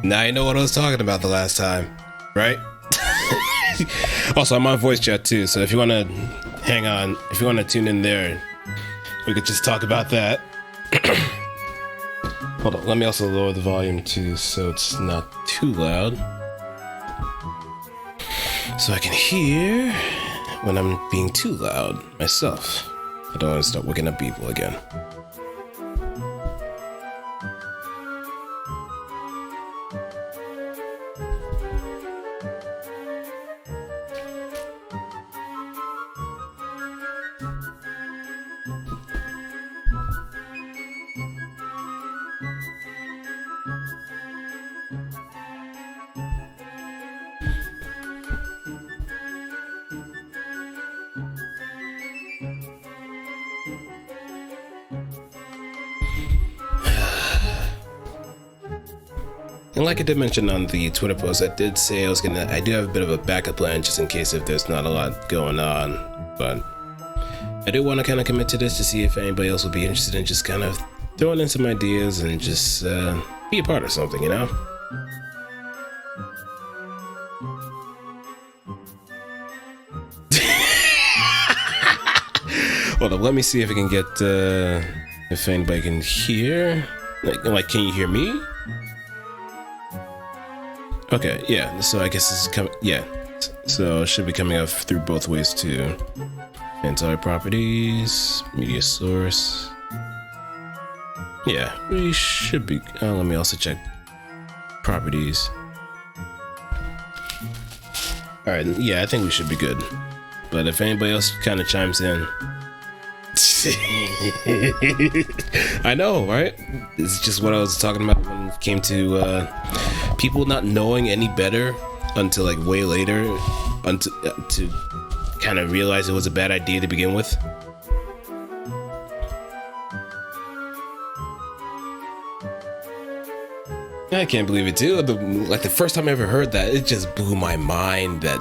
Now you know what I was talking about the last time, right? Also, I'm on voice chat too, so if you want to hang on, if you want to tune in there, we could just talk about that. Hold on, let me also lower the volume too, so it's not too loud. So I can hear when I'm being too loud myself. I don't want to start waking up people again. And like I did mention on the Twitter post, I did say I do have a bit of a backup plan just in case if there's not a lot going on. But I do want to kind of commit to this to see if anybody else will be interested in just kind of throwing in some ideas and just be a part of something, you know? Hold up, let me see if I can get, if anybody can hear. Like, can you hear me? Okay, yeah, so I guess this is coming, yeah. So it should be coming up through both ways too. Entire properties, media source. Yeah, we should be, let me also check properties. Alright, yeah, I think we should be good. But if anybody else kind of chimes in. I know, right? It's just what I was talking about when it came to people not knowing any better until like way later, to kind of realize it was a bad idea to begin with. I can't believe it too. Like the first time I ever heard that, it just blew my mind that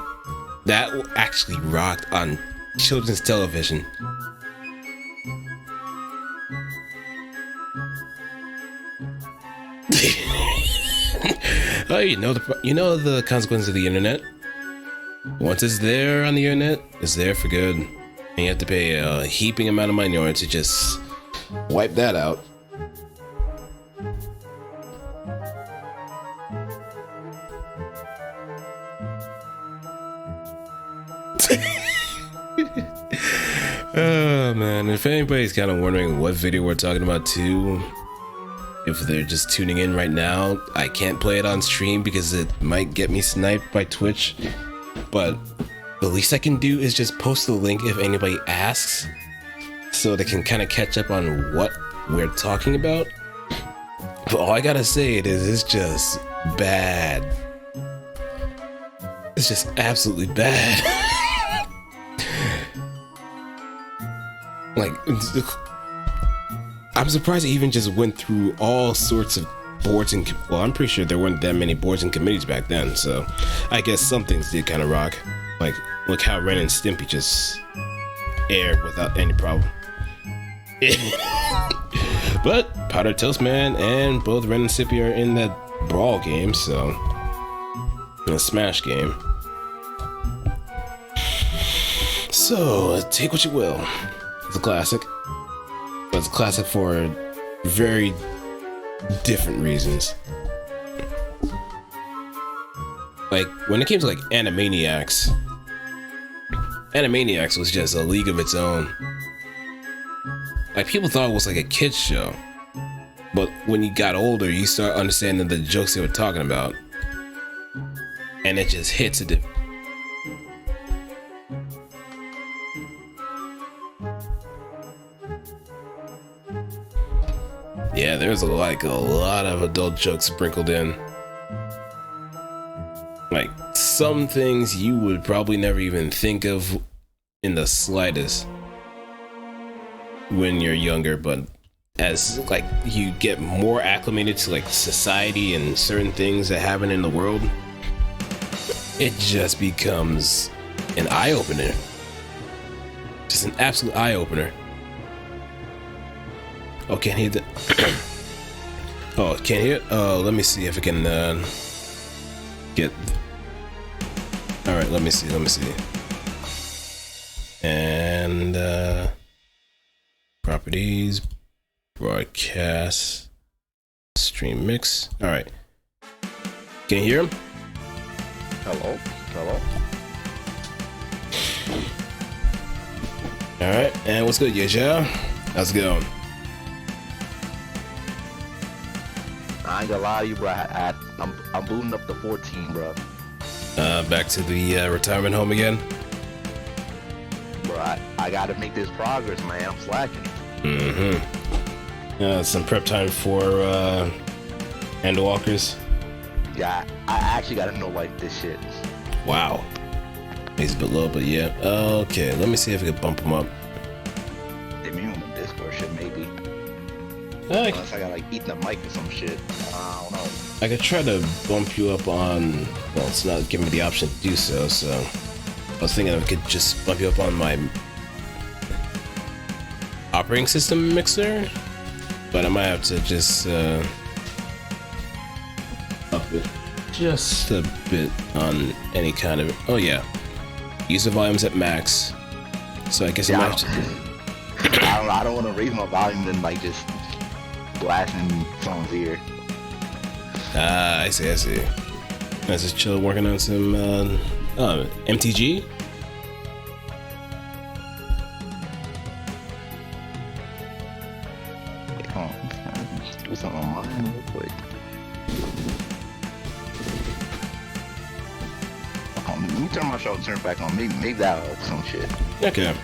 actually rocked on children's television. Oh, you know the consequence of the internet. Once it's there on the internet, it's there for good. And you have to pay a heaping amount of money in order to just wipe that out. Oh man, if anybody's kind of wondering what video we're talking about too, if they're just tuning in right now, I can't play it on stream because it might get me sniped by Twitch. But the least I can do is just post the link if anybody asks, so they can kind of catch up on what we're talking about. But all I gotta say is it's just bad. It's just absolutely bad. Like, I'm surprised it even just went through all sorts of boards and, well, I'm pretty sure there weren't that many boards and committees back then, so I guess some things did kind of rock. Like, look how Ren and Stimpy just aired without any problem. But Powder Toast Man and both Ren and Stimpy are in that Brawl game, so, in a Smash game. So, take what you will. It's a classic, but it's a classic for very different reasons. Like, when it came to like Animaniacs was just a league of its own. Like, people thought it was like a kid's show, but when you got older, you start understanding the jokes they were talking about, and it just hits a different. Yeah, there's like a lot of adult jokes sprinkled in. Like some things you would probably never even think of in the slightest when you're younger, but as like you get more acclimated to like society and certain things that happen in the world, it just becomes an eye-opener. Just an absolute eye-opener. Oh, can't hear that. Oh, can't hear it? Let me see if I can get. Alright, let me see. And properties, broadcast, stream mix. Alright. Can you hear him? Hello. Alright, and what's good, Yajah? How's it going? I ain't gonna lie to you, bro. I'm booting up to 14, bro. Back to the retirement home again? Bro, I gotta make this progress, man. I'm slacking. Some prep time for Handwalkers. Yeah, I actually gotta know like this shit. Wow. He's a bit low, but yeah. Okay, let me see if I can bump him up. Maybe on the Discord shit, maybe. Unless I gotta like eat the mic or some shit. I don't know. I could try to bump you up on. Well, it's not giving me the option to do so. So I was thinking I could just bump you up on my operating system mixer, but I might have to just up it just a bit on any kind of. Oh yeah, user volume's at max, so I guess I might have to. I don't want to raise my volume and like just blasting someone's ear. Ah, I see. I was just chill working on some MTG. Do something on mine real quick. Let me turn my show turn back on. Maybe that'll help some shit. Okay.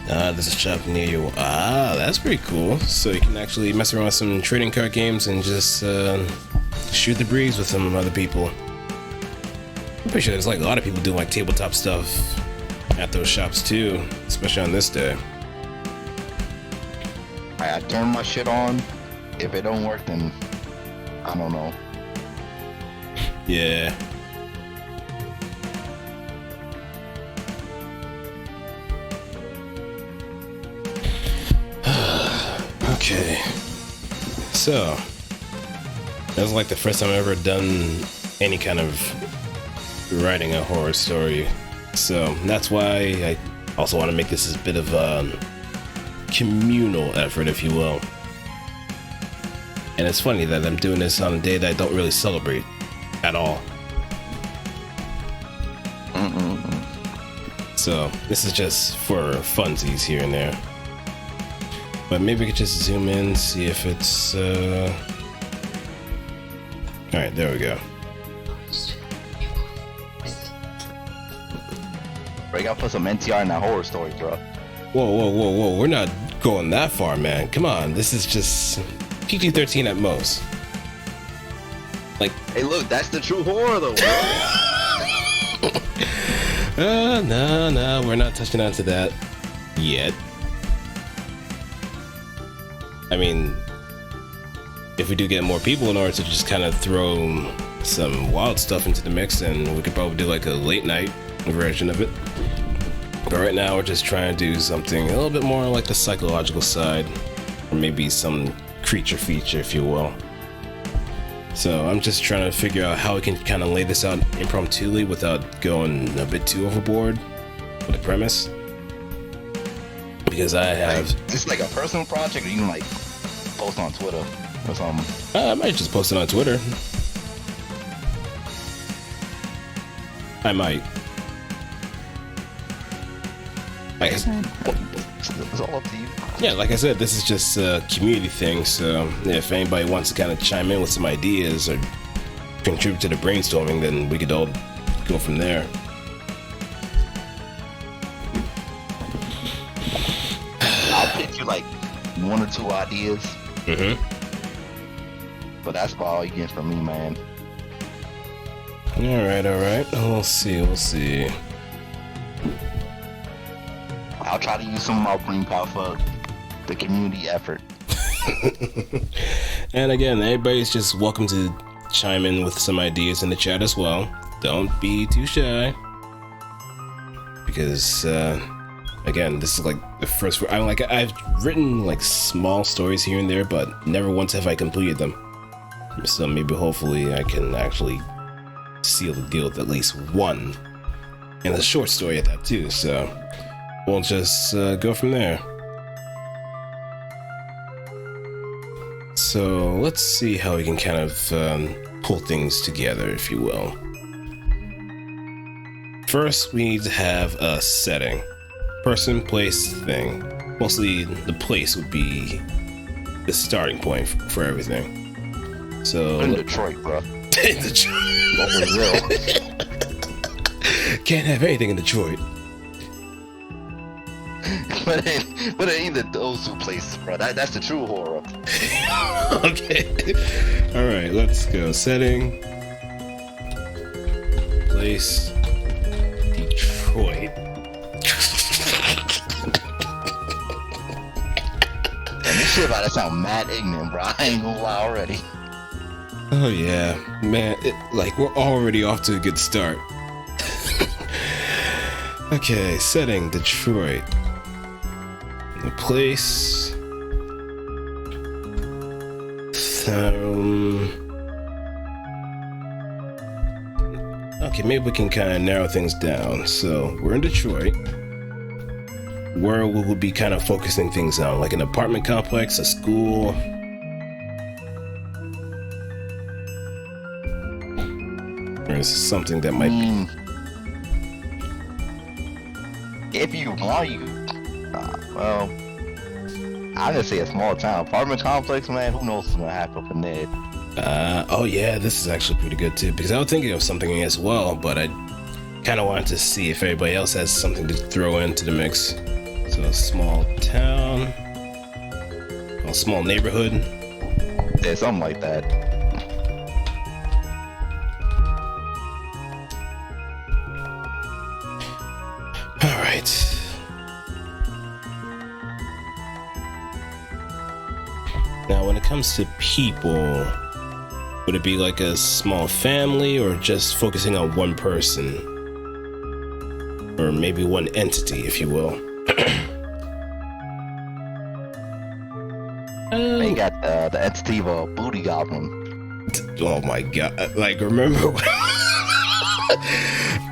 There's a shop near you. Ah, that's pretty cool. So you can actually mess around with some trading card games and just shoot the breeze with some other people. I'm pretty sure there's like a lot of people doing like tabletop stuff at those shops too, especially on this day. I turn my shit on. If it don't work, then I don't know. Yeah. Okay. So, that was like the first time I've ever done any kind of writing a horror story. So, that's why I also want to make this a bit of a communal effort, if you will. And it's funny that I'm doing this on a day that I don't really celebrate at all. So, this is just for funsies here and there. But maybe we could just zoom in, see if it's, Alright, there we go. Bro, you gotta put some NTR in that horror story, bro. Whoa. We're not going that far, man. Come on, this is just PG-13 at most. Like, hey, look, that's the true horror, though, bro. No, we're not touching on to that yet. I mean, if we do get more people in order to just kind of throw some wild stuff into the mix, then we could probably do like a late night version of it. But right now we're just trying to do something a little bit more like the psychological side, or maybe some creature feature, if you will. So I'm just trying to figure out how we can kind of lay this out impromptu without going a bit too overboard with the premise. Because I have... Like, it's like a personal project, or you can like post on Twitter or something? I might just post it on Twitter. I might. Like It's all up to you. Yeah, like I said, this is just a community thing, so if anybody wants to kind of chime in with some ideas or contribute to the brainstorming, then we could all go from there. I'll pitch you like one or two ideas. Mm-hmm. But that's about all you get from me, man. Alright. We'll see. I'll try to use some of my brain power for the community effort. And again, everybody's just welcome to chime in with some ideas in the chat as well. Don't be too shy. Because, again, this is like the first. I've written like small stories here and there, but never once have I completed them. So maybe, hopefully, I can actually seal the deal with at least one, and a short story at that too. So we'll just go from there. So let's see how we can kind of pull things together, if you will. First, we need to have a setting. Person, place, thing. Mostly the place would be the starting point for everything. So in Detroit, bro. In Detroit. Can't have anything in Detroit. But it ain't those two places, bro. That's the true horror. Okay. Alright, let's go. Setting. Place. Detroit. And this shit about to sound mad ignorant, bro. I ain't gonna lie already. Oh yeah, man, we're already off to a good start. Okay, setting, Detroit. The place... Okay, maybe we can kind of narrow things down. So, we're in Detroit. Where we will be kind of focusing things on, like an apartment complex, a school... Or something that might be... If you want, well, I'm gonna say a small town apartment complex, man. Who knows what's gonna happen up in there? Oh yeah, this is actually pretty good too, because I was thinking of something as well, but I kind of wanted to see if everybody else has something to throw into the mix. So a small town, a small neighborhood. Yeah, something like that. All right. Now, when it comes to people, would it be like a small family or just focusing on one person? Or maybe one entity, if you will. They got the entity of a booty goblin. Oh my god. Like, remember when...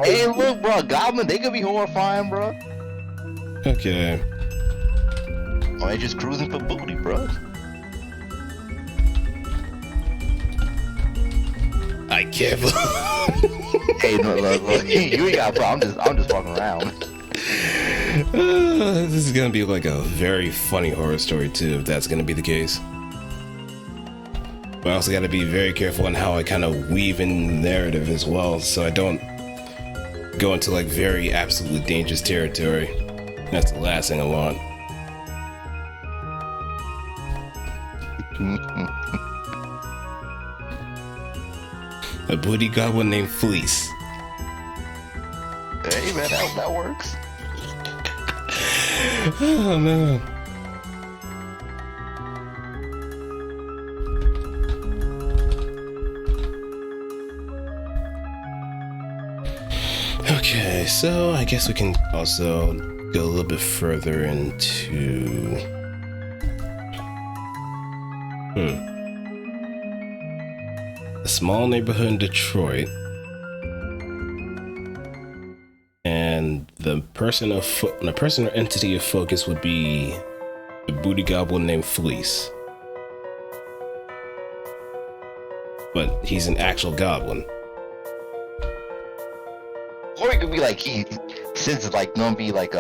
Hey, look, bro, goblin, they could be horrifying, bro. Okay. Or they just cruising for booty, bro. I can't believe... Hey, look, you ain't got a problem. I'm just walking around. This is gonna be like a very funny horror story too, if that's gonna be the case. But I also gotta be very careful on how I kind of weave in the narrative as well, so I don't go into like very absolutely dangerous territory. That's the last thing I want. A booty goblin named Fleece. Hey, man, that works. Oh no. Okay, so I guess we can also go a little bit further into... A small neighborhood in Detroit. And the person or entity of focus would be the booty goblin named Fleece. But he's an actual goblin. Or it could be like since it's like gonna be like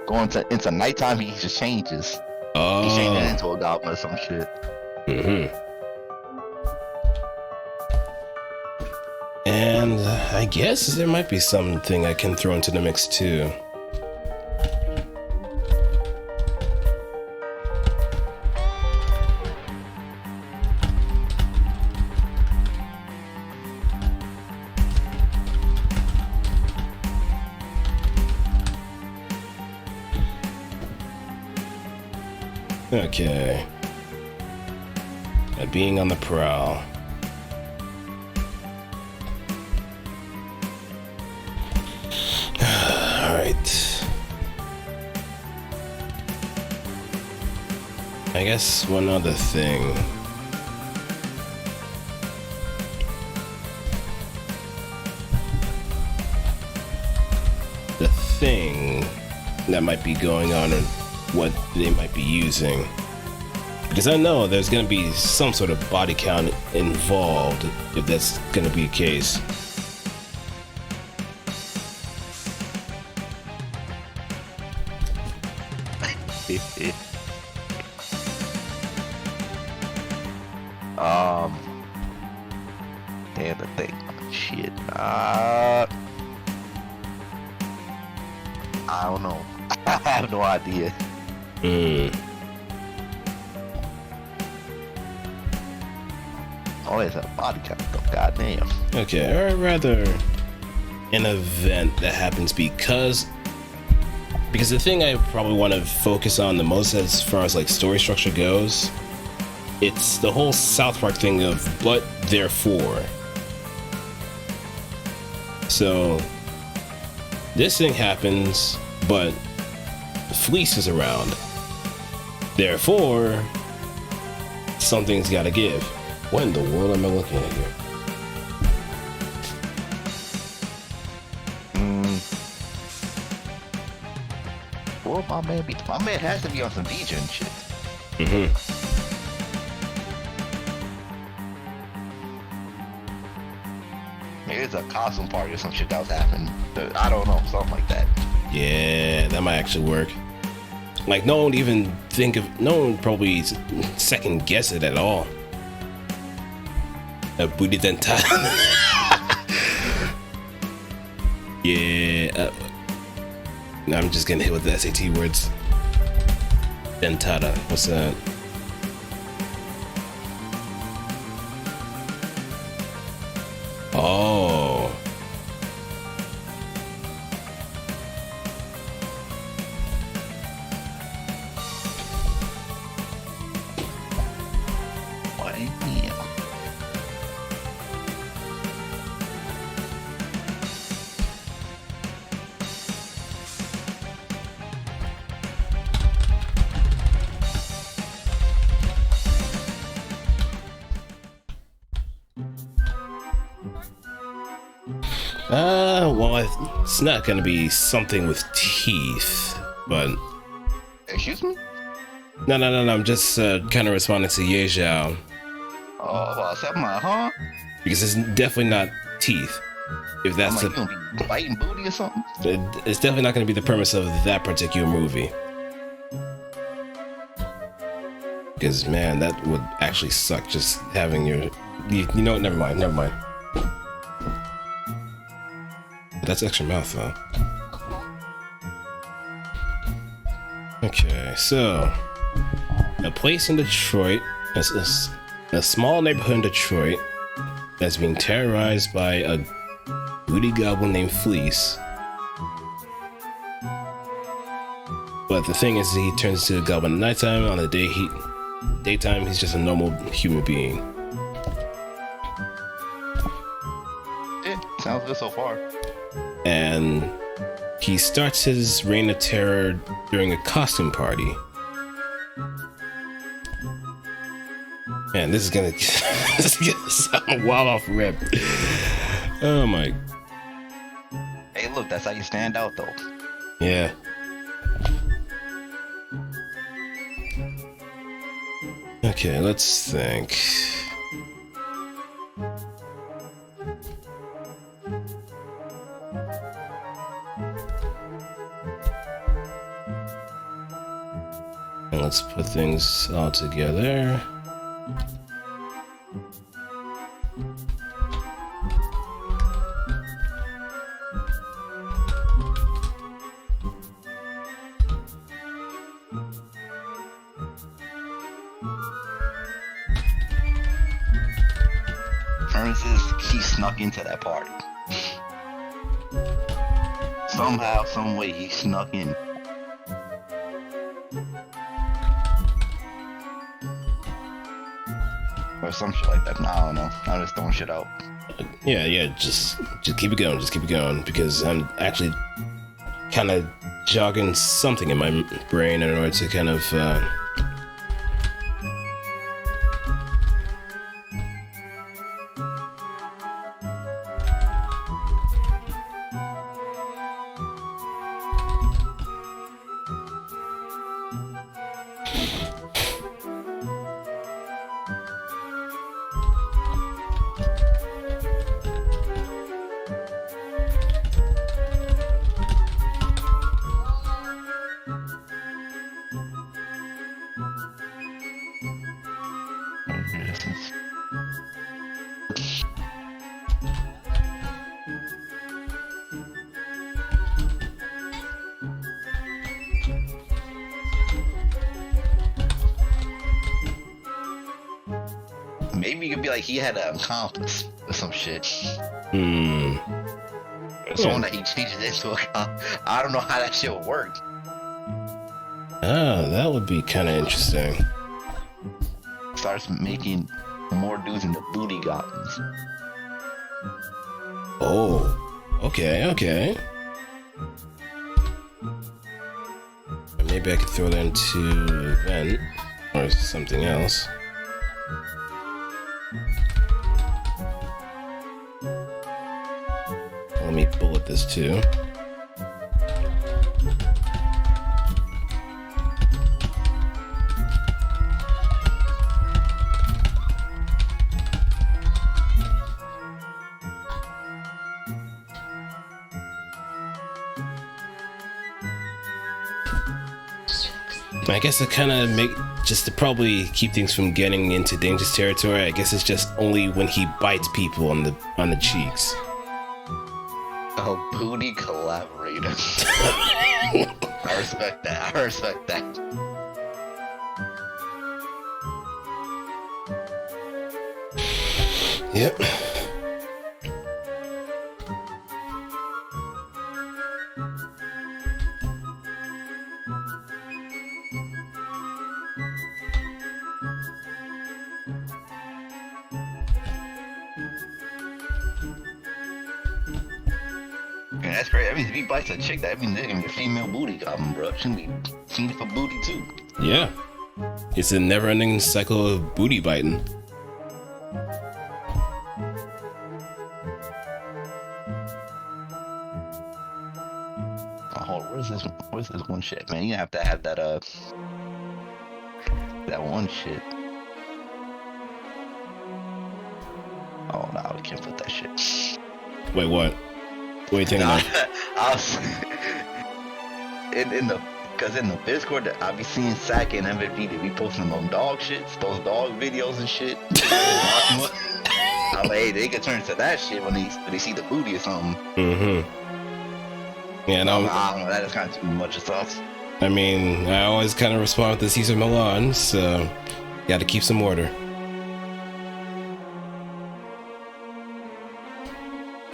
going into nighttime, he just changes. Oh. He changes into a goblin or some shit. Mm-hmm. And I guess there might be something I can throw into the mix too. Okay. Being on the prowl. Alright. I guess one other thing. The thing that might be going on and what they might be using. Because I know there's going to be some sort of body count involved if that's going to be the case. Damn the thing. Shit. I don't know. I have no idea. Oh, it's a body count though. Goddamn. Okay, or rather, an event that happens because the thing I probably want to focus on the most as far as like story structure goes, it's the whole South Park thing of but therefore. So this thing happens, but Fleece is around. Therefore, something's got to give. What in the world am I looking at here? Well, my man has to be on some DJ and shit. Maybe it's a costume party or some shit that was happening. I don't know, something like that. Yeah, that might actually work. Like, no one probably second guess it at all. A booty dentata. Yeah. I'm just getting hit with the SAT words. Dentata. What's that? Oh. What? Yeah. Well, it's not gonna be something with teeth, but... Excuse me? No, I'm just kind of responding to Ye Zhao. Oh, well, something like, huh? Because it's definitely not teeth. If that's I'm like, you gonna be biting booty or something? It's definitely not gonna be the premise of that particular movie. Because, man, that would actually suck, just having your... You know what? Never mind. But that's extra mouth, though. Okay, so... A place in Detroit, a small neighborhood in Detroit, that's being terrorized by a booty goblin named Fleece. But the thing is, he turns into a goblin at nighttime. On the daytime, he's just a normal human being. Yeah, sounds good so far. And he starts his reign of terror during a costume party. Man, this is gonna sound wild off rip. Oh my. Hey, look, that's how you stand out, though. Yeah. Okay, let's think. And let's put things all together. He snuck into that party. Somehow, some way, he snuck in. or some shit like that. Nah, I don't know. I'm just throwing shit out. Yeah, just keep it going, because I'm actually kind of jogging something in my brain in order to kind of Maybe you could be like he had an accomplice or some shit. Someone that he changed it into a cop. I don't know how that shit would work. Oh, that would be kind of interesting. Starts making more dudes into booty goblins. Oh, okay. Maybe I could throw that into event or something else. Let me bullet this too. I guess it kind of just to probably keep things from getting into dangerous territory. I guess it's just only when he bites people on the cheeks. Oh, booty collaborator. I respect that. Yep. Man, that's great. That means if he bites a chick, that means they're gonna be a female booty goblin, bro. She's gonna be seen for booty too. Yeah. It's a never-ending cycle of booty biting. Oh, where's this one shit, man? You have to have that one shit. Oh no, we can't put that shit. Wait, what? What are you thinking of? I was in the Discord that I be seeing Sack and MVP, they be posting those dog shits, those dog videos and shit. I'm like, hey, they could turn to that shit when they see the booty or something. Yeah, no. I don't know, that is kind of too much of sauce. I mean, I always kind of respond with the Caesar Milan, so got to keep some order.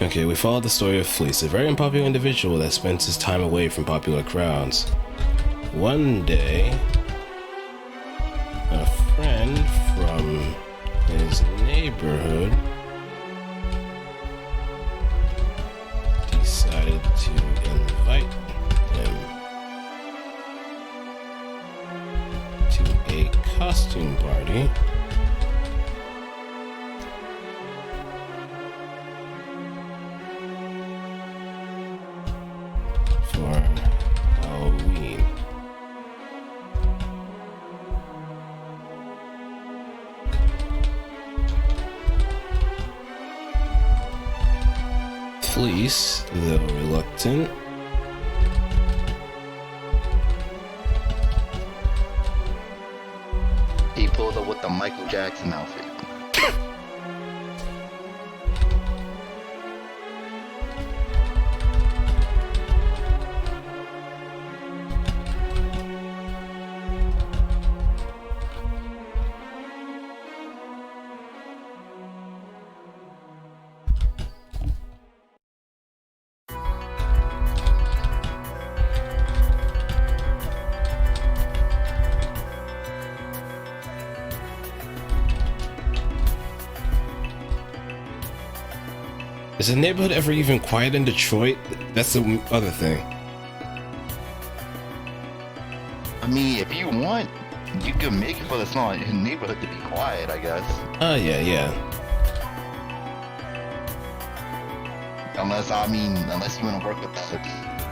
Okay, we followed the story of Fleece, a very unpopular individual that spends his time away from popular crowds. One day, a friend from his neighborhood decided to invite him to a costume party for Halloween. Fleece, though reluctant, He pulled up with the Michael Jackson outfit. Is the neighborhood ever even quiet in Detroit? That's the other thing. I mean, if you want, you can make it for the small neighborhood to be quiet, I guess. Oh, yeah. Unless you want to work with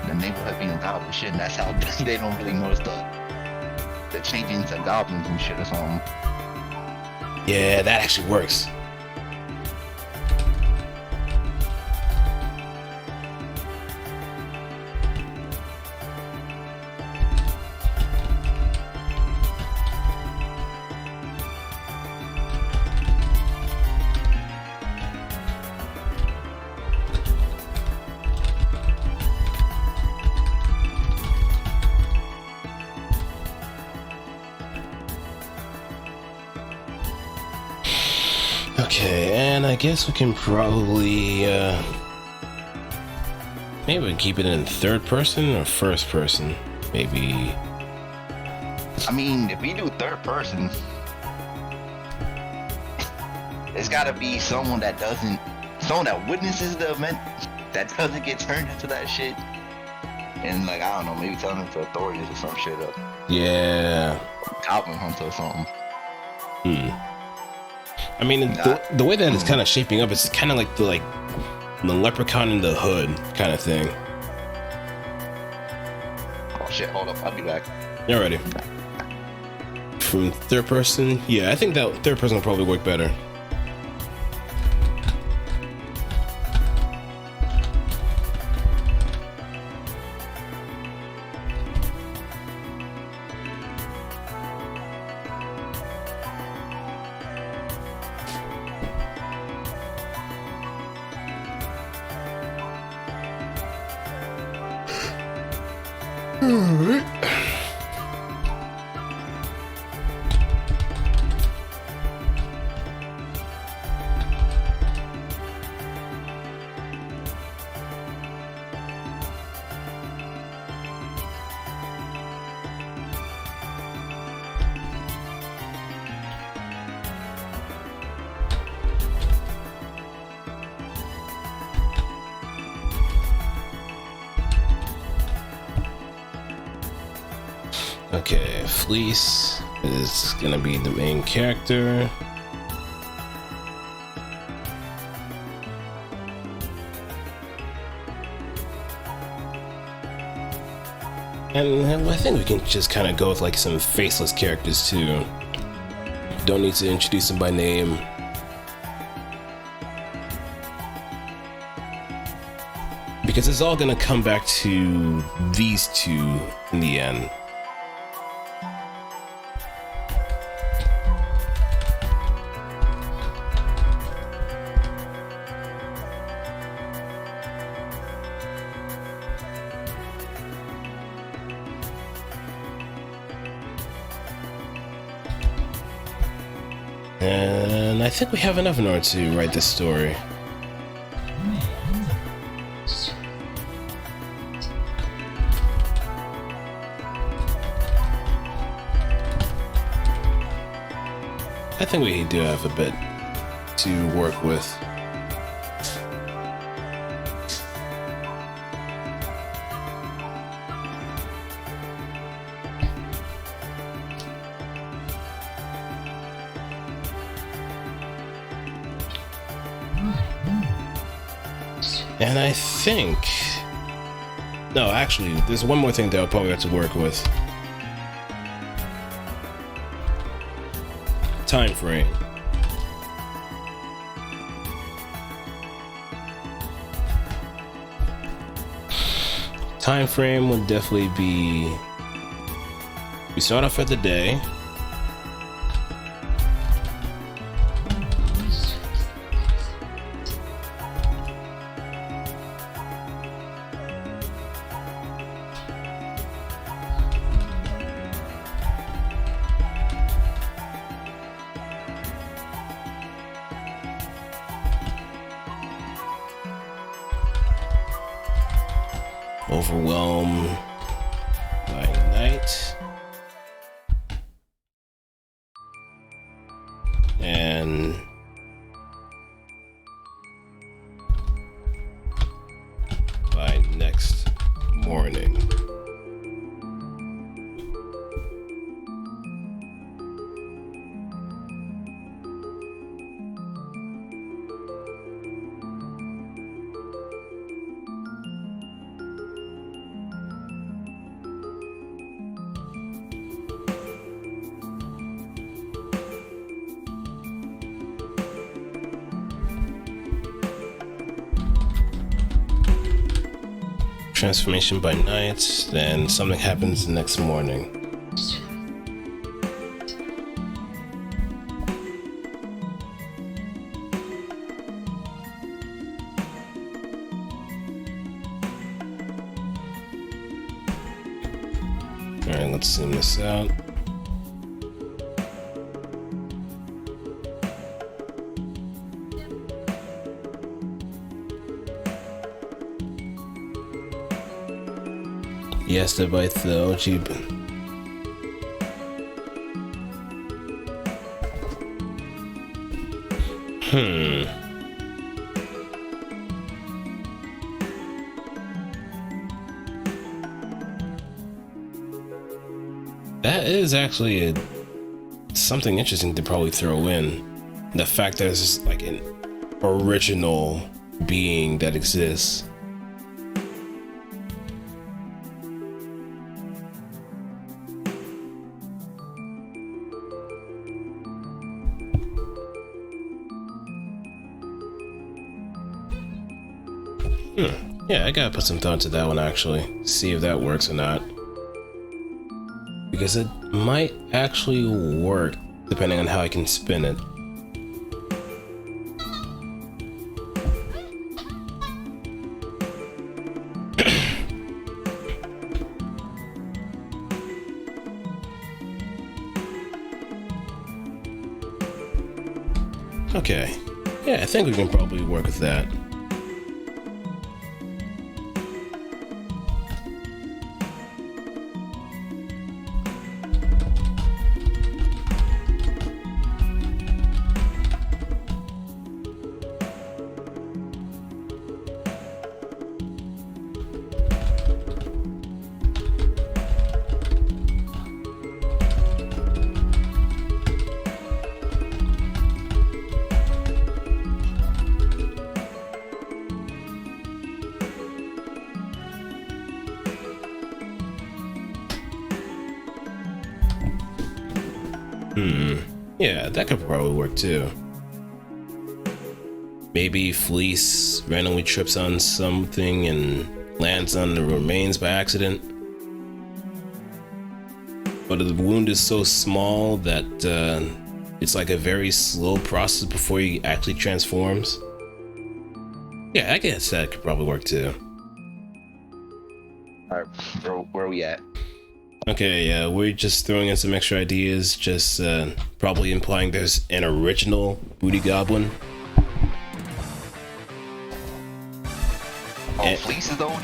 the neighborhood being loud and shit, and that's how they don't really notice the changing to goblins and shit or something. Yeah, that actually works. Okay, and I guess we can probably, maybe we can keep it in third person or first person, maybe. I mean, if we do third person, it's gotta be someone that witnesses the event, that doesn't get turned into that shit. And like, I don't know, maybe telling them to authorities or some shit up. Yeah. Goblin hunter or something. I mean, the way that it's kind of shaping up, it's kind of like the Leprechaun in the Hood kind of thing. Oh shit, hold up, I'll be back. You're ready. From third person? Yeah, I think that third person will probably work better. Okay, Fleece is gonna be the main character. And I think we can just kind of go with like some faceless characters too. Don't need to introduce them by name. Because it's all gonna come back to these two in the end. And I think we have enough in order to write this story. I think we do have a bit to work with. And I think... No, actually, there's one more thing that I'll probably have to work with. Time frame. Time frame would definitely be... We start off at the day. Overwhelm by night. And transformation by night, then something happens the next morning. Alright, let's zoom this out. Yes, the bite though, cheap. That is actually something interesting to probably throw in. The fact that there's like an original being that exists. Yeah, I gotta put some thought to that one actually. See if that works or not. Because it might actually work depending on how I can spin it. Okay. Yeah, I think we can probably work with that. Yeah, that could probably work too. Maybe Fleece randomly trips on something and lands on the remains by accident. But the wound is so small that it's like a very slow process before he actually transforms. Yeah, I guess that could probably work too. Alright, where are we at? Okay, we're just throwing in some extra ideas, just probably implying there's an original Booty Goblin. Oh, Fleece is the OG?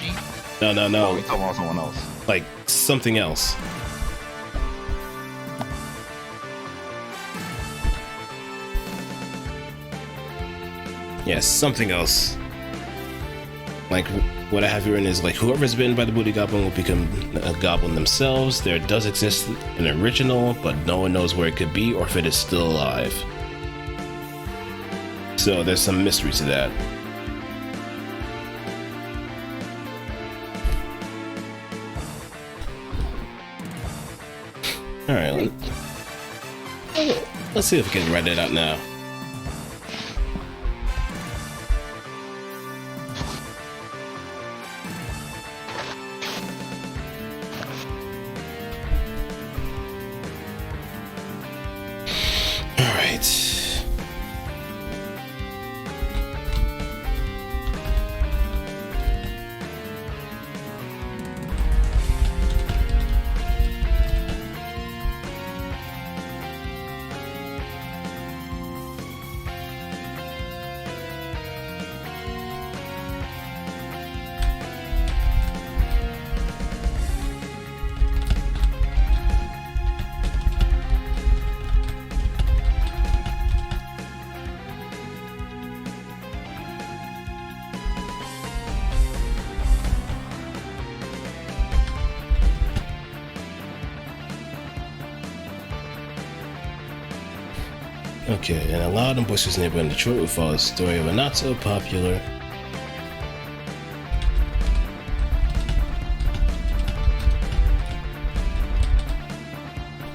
No. Oh, we talking about someone else. Like, something else. Yeah, something else. Like, what I have here is like, whoever's bitten by the Booty Goblin will become a goblin themselves. There does exist an original, but no one knows where it could be or if it is still alive. So there's some mystery to that. Alright, let's see if we can write it out now. Okay, and a loud and boisterous neighborhood in Detroit will follow the story of a not so popular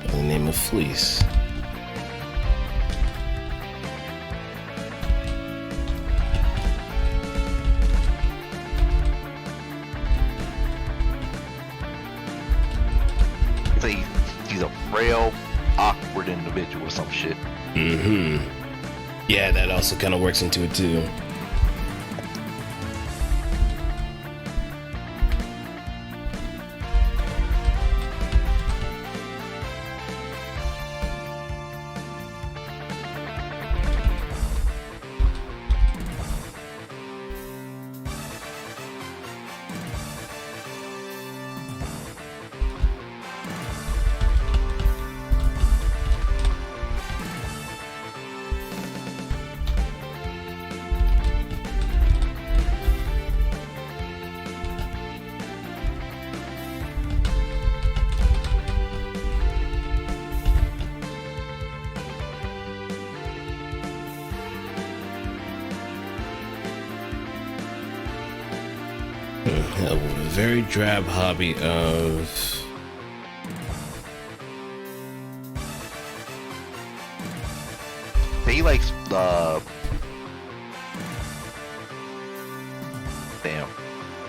by the name of Fleece. frail, awkward individual or some shit. Mm-hmm. Yeah, that also kind of works into it too. A very drab hobby of He likes damn.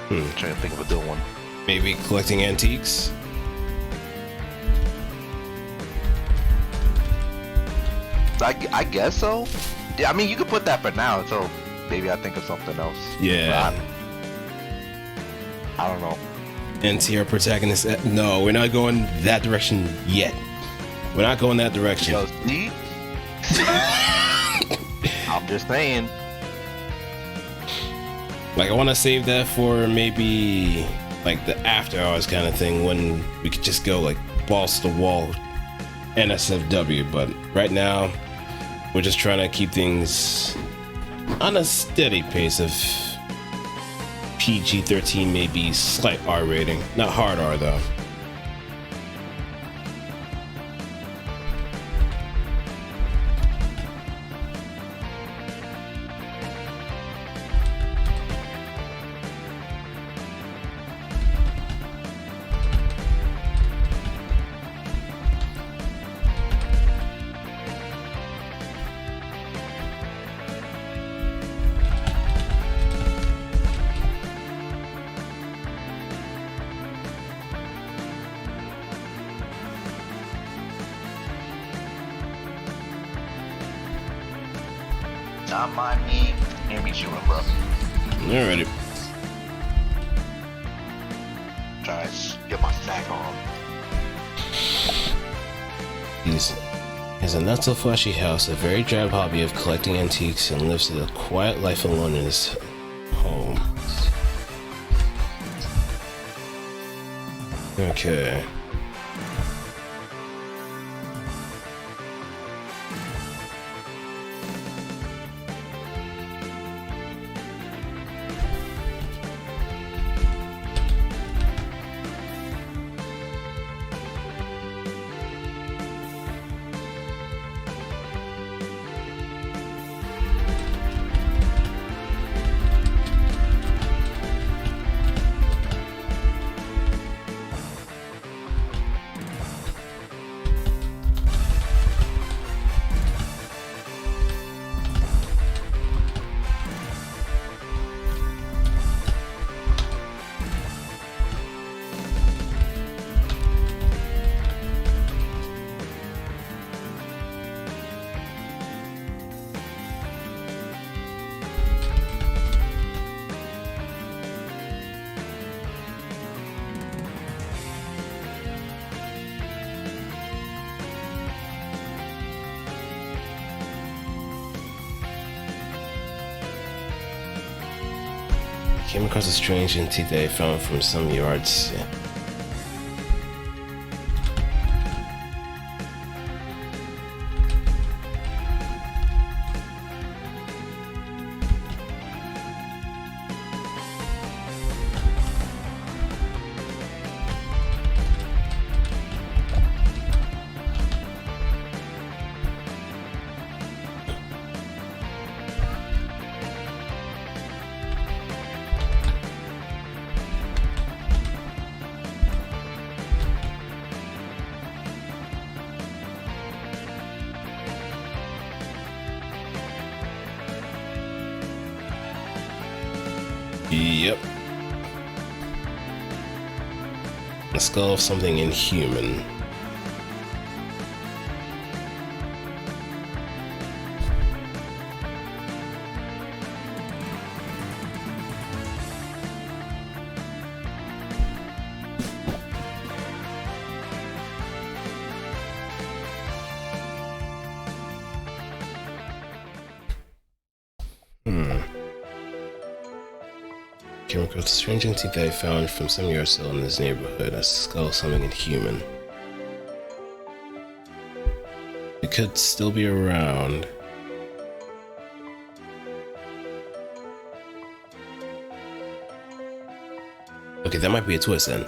I'm trying to think of a good one. maybe collecting antiques. I guess so. Yeah, I mean you could put that for now until maybe I think of something else. Yeah. I don't know. Anti-hero protagonist. No, we're not going that direction yet. We're not going that direction. Yo, see? I'm just saying. Like, I want to save that for maybe like the after hours kind of thing when we could just go like balls to the wall NSFW. But right now, we're just trying to keep things on a steady pace of PG-13, maybe slight R rating. Not hard R though. Not mind me. Hear me chewing, bro. Alrighty. Try to get my snack on. He's a not so flashy house, a very drab hobby of collecting antiques, and lives a quiet life alone in his home. Okay. Came across a strange antique that I found from some yards. Yep. The skull of something inhuman. Came across a strange antique that I found from some yard sale in this neighborhood. A skull of something inhuman. It could still be around. Okay, that might be a twist then.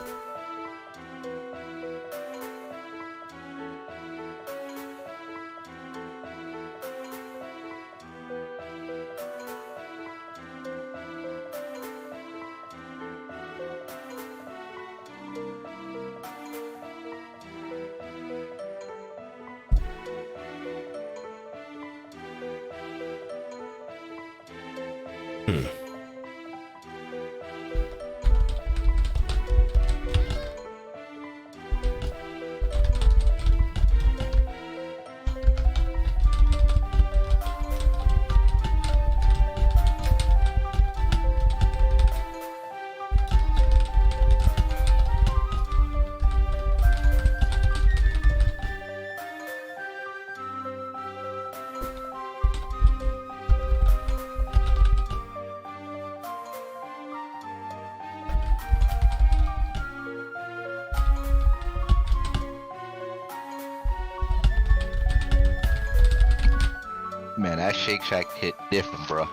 Man, that Shake Shack hit different, bro.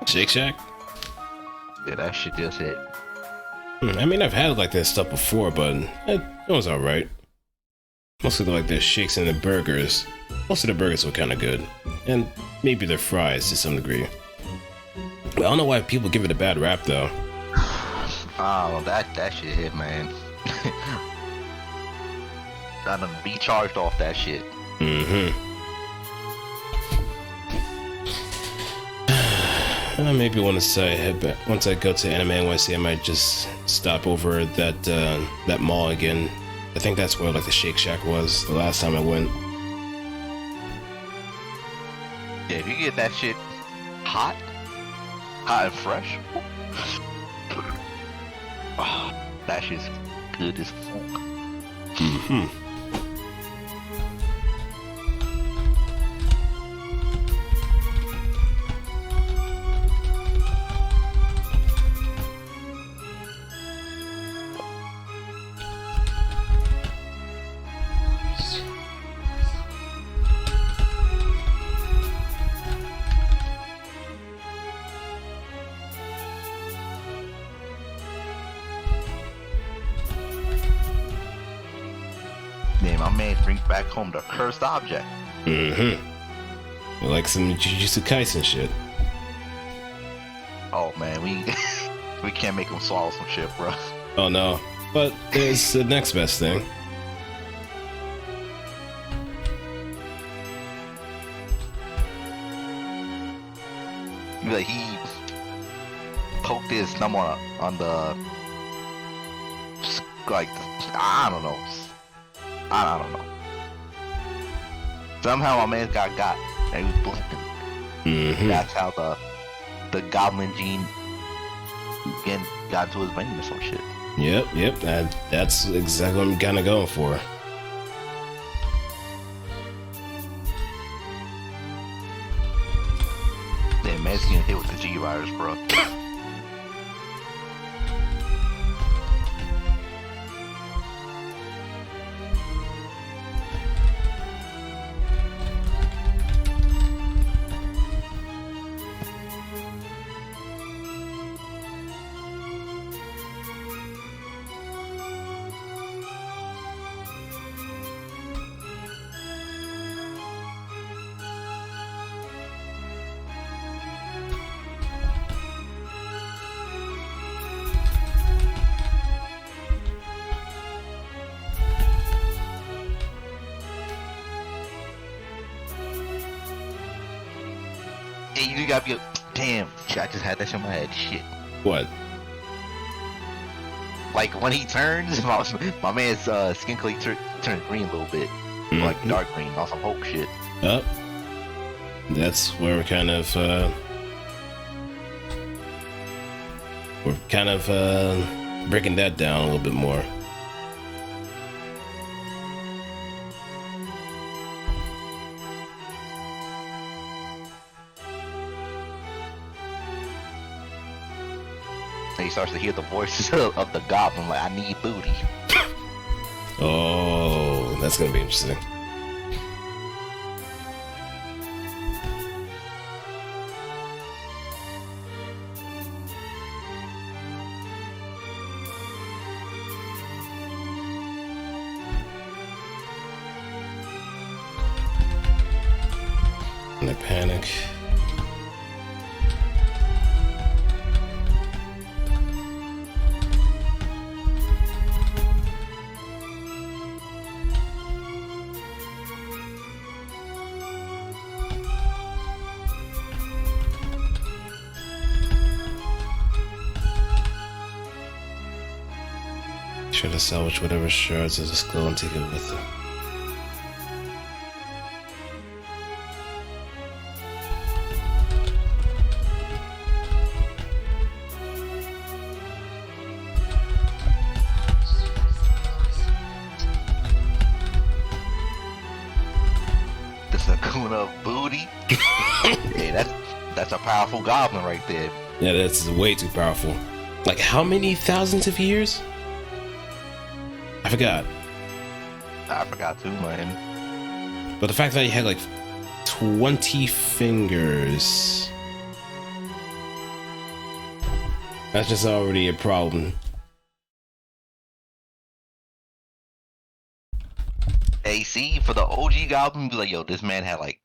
Shake Shack? Yeah, that shit just hit. I mean, I've had like this stuff before, but it was alright. Mostly like their shakes and the burgers. Most of the burgers were kind of good. And maybe their fries to some degree. But I don't know why people give it a bad rap though. Oh, that shit hit, man. I done be charged off that shit. Maybe once I go to Anime NYC, I might just stop over at that mall again. I think that's where like the Shake Shack was the last time I went. Yeah, if you get that shit hot and fresh, oh, that shit's good as fuck. Then my man brings back home the cursed object. Like some Jujutsu Kaisen shit. Oh man, we can't make him swallow some shit, bro. Oh no. But there's the next best thing. Like he poked his thumb on the like I don't know. I don't know. Somehow my man got and he was blinking. That's how the goblin gene again got to his brain or some shit. Yep. That's exactly what I'm kind of going for. That man's getting hit with the G virus, bro. Hey, you gotta be damn. Shit, I just had that shit in my head. Shit. What? Like when he turns, my man's skin color turns green a little bit, like dark green, on some Hulk shit. Oh, that's where we're kind of breaking that down a little bit more. And he starts to hear the voices of the goblin, like, I need booty. Oh, that's gonna be interesting. And I panic. Try to salvage whatever shards of the skull and take it with them. The Sakuna booty. Yeah, that's a powerful goblin right there. Yeah, that's way too powerful. Like, how many thousands of years? I forgot. I forgot too, man. But the fact that he had like 20 fingers, that's just already a problem. Hey, see, for the OG goblin, be like, yo, this man had like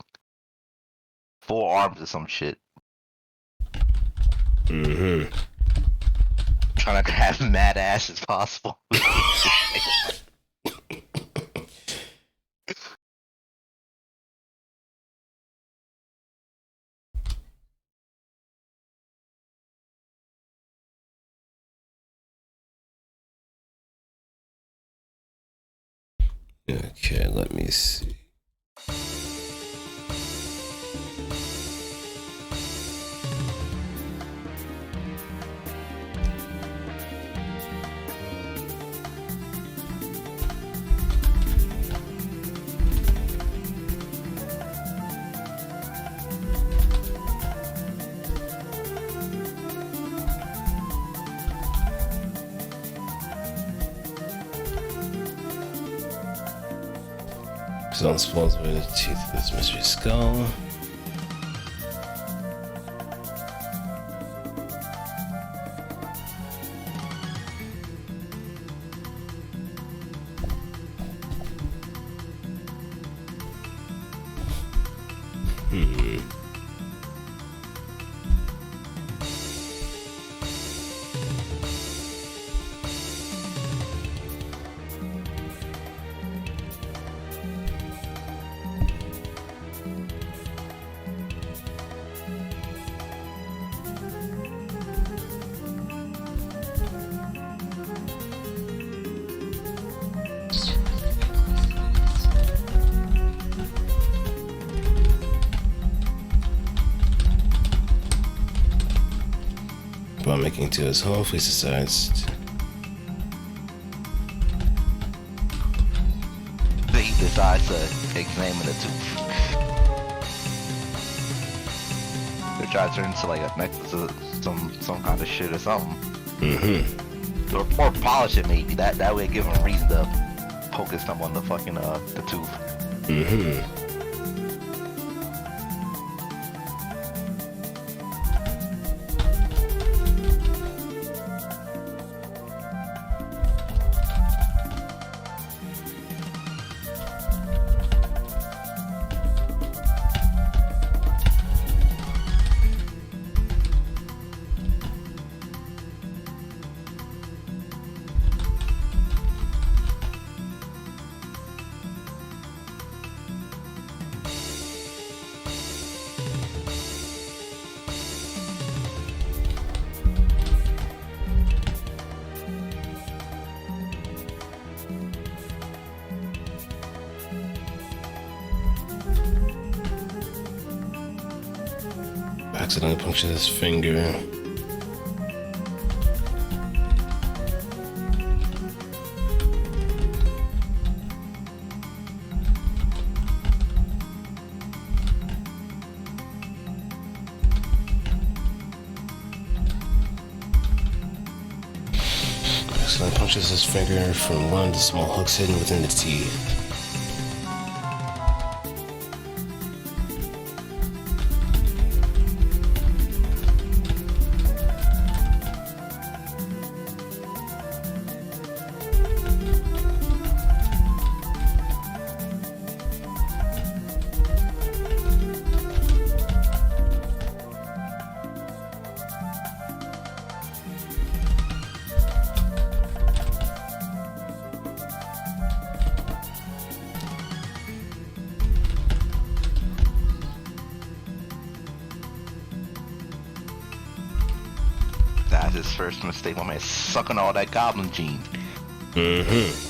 4 arms or some shit. Mm-hmm. Trying to have mad ass as possible. Okay, let me see. Someone spawns with the teeth of this mystery skull. Upon making it to his home, he decides to... He decides to examine the tooth. They try to turn into like a necklace of some kind of shit or something. Mm-hmm. Or polish it maybe. That way give him reason to poke his thumb on the fucking the tooth. Mm-hmm. Accidentally punctured his finger. Excellent. Punches his finger from one of the small hooks hidden within the teeth. That's his first mistake. My man sucking all that goblin gene. Mm-hmm.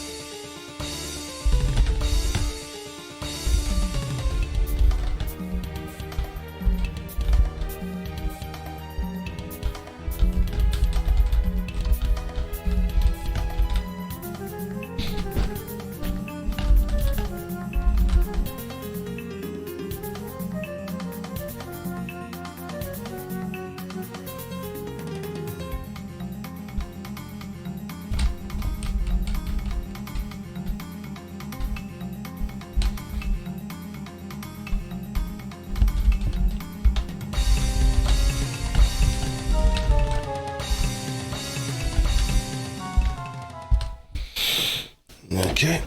Okay.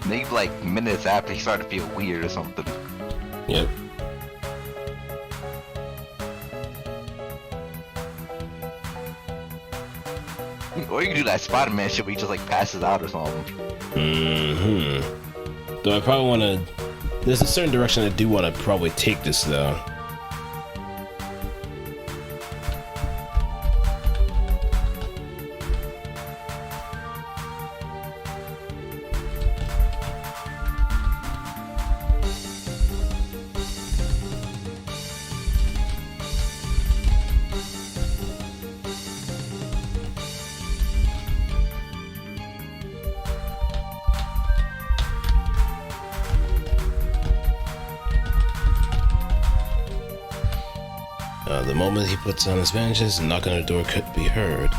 Maybe like minutes after he started to feel weird or something. Yep. Or you can do that Spider-Man shit where he just like passes out or something. Mm-hmm. Though I probably want to... There's a certain direction I do want to probably take this, though. The moment he puts on his bandages, a knock on the door could be heard.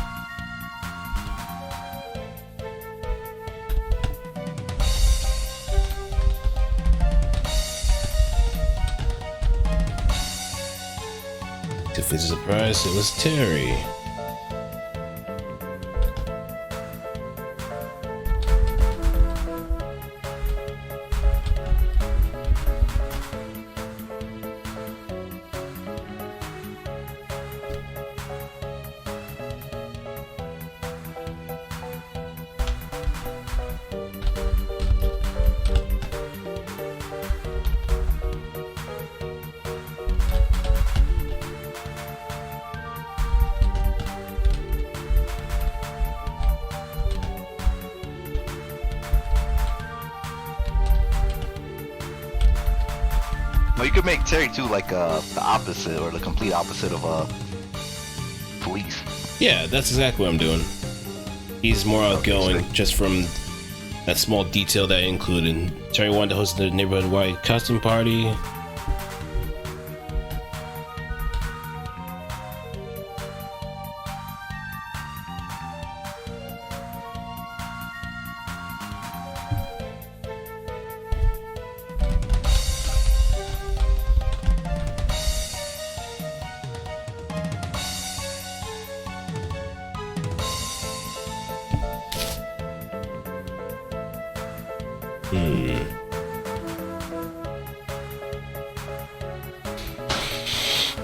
To his surprise, it was Terry. Well, you could make Terry too like the opposite or the complete opposite of police. Yeah, that's exactly what I'm doing. He's more outgoing, just from that small detail that I included. Terry wanted to host the neighborhood-wide costume party.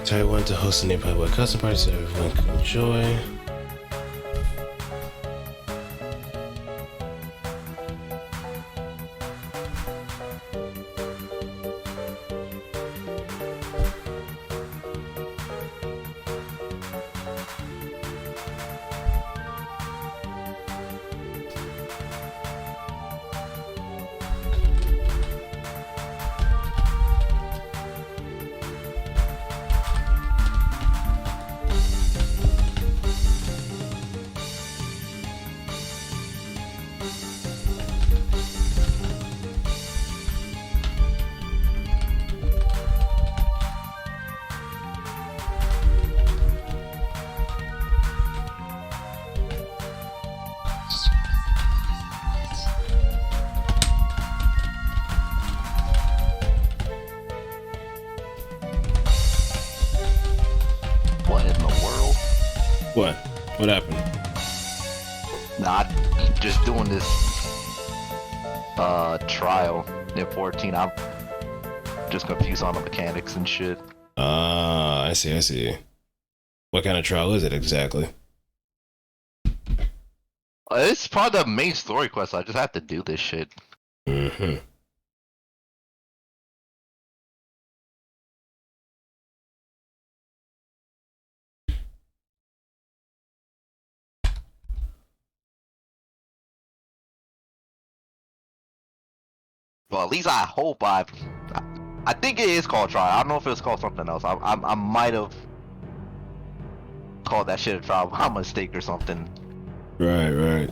Terry wanted to host a neighborhood custom party so everyone could enjoy. What? What happened? Nah, just doing this trial in 14. I'm just confused on the mechanics and shit. Ah, I see, I see. What kind of trial is it exactly? It's part of the main story quest. So I just have to do this shit. Mm-hmm. Well, at least I hope I think it is called trial. I don't know if it was called something else. I might have called that shit a trial by mistake or something. Right, right.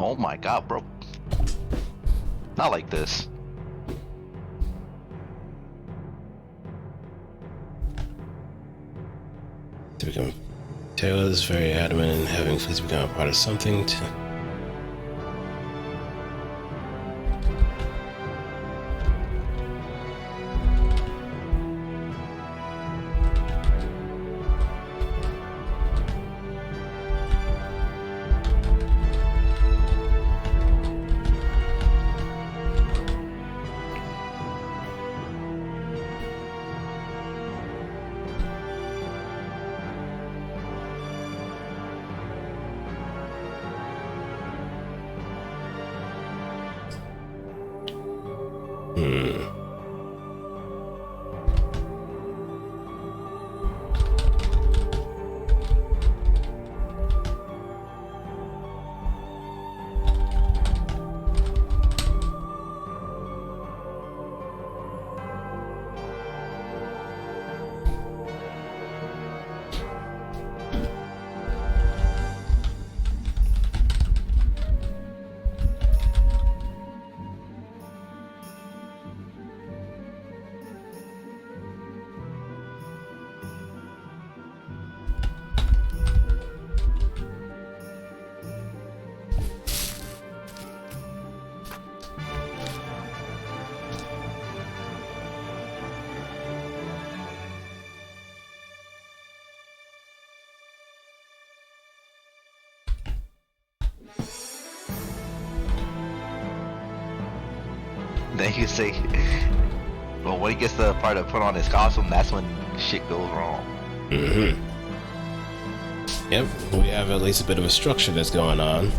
Oh my god, bro. Not like this. To become Taylor is very adamant in having fleas become a part of something to Then you say, well, when he gets to the part of put on his costume, that's when shit goes wrong. Mm-hmm. Yep, we have at least a bit of a structure that's going on.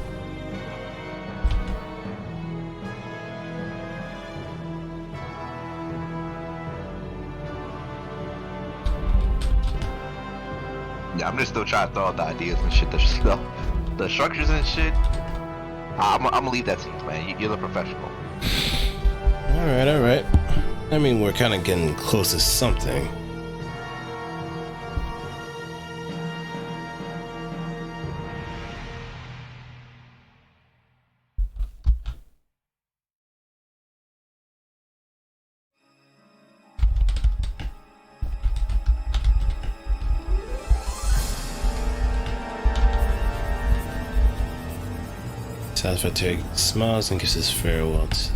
Yeah, I'm just still trying to throw out the ideas and shit. The structures and shit. I'm gonna leave that to you, man. You're the professional. Alright, alright. I mean, we're kind of getting close to something. Salvatore smiles and gives his farewell to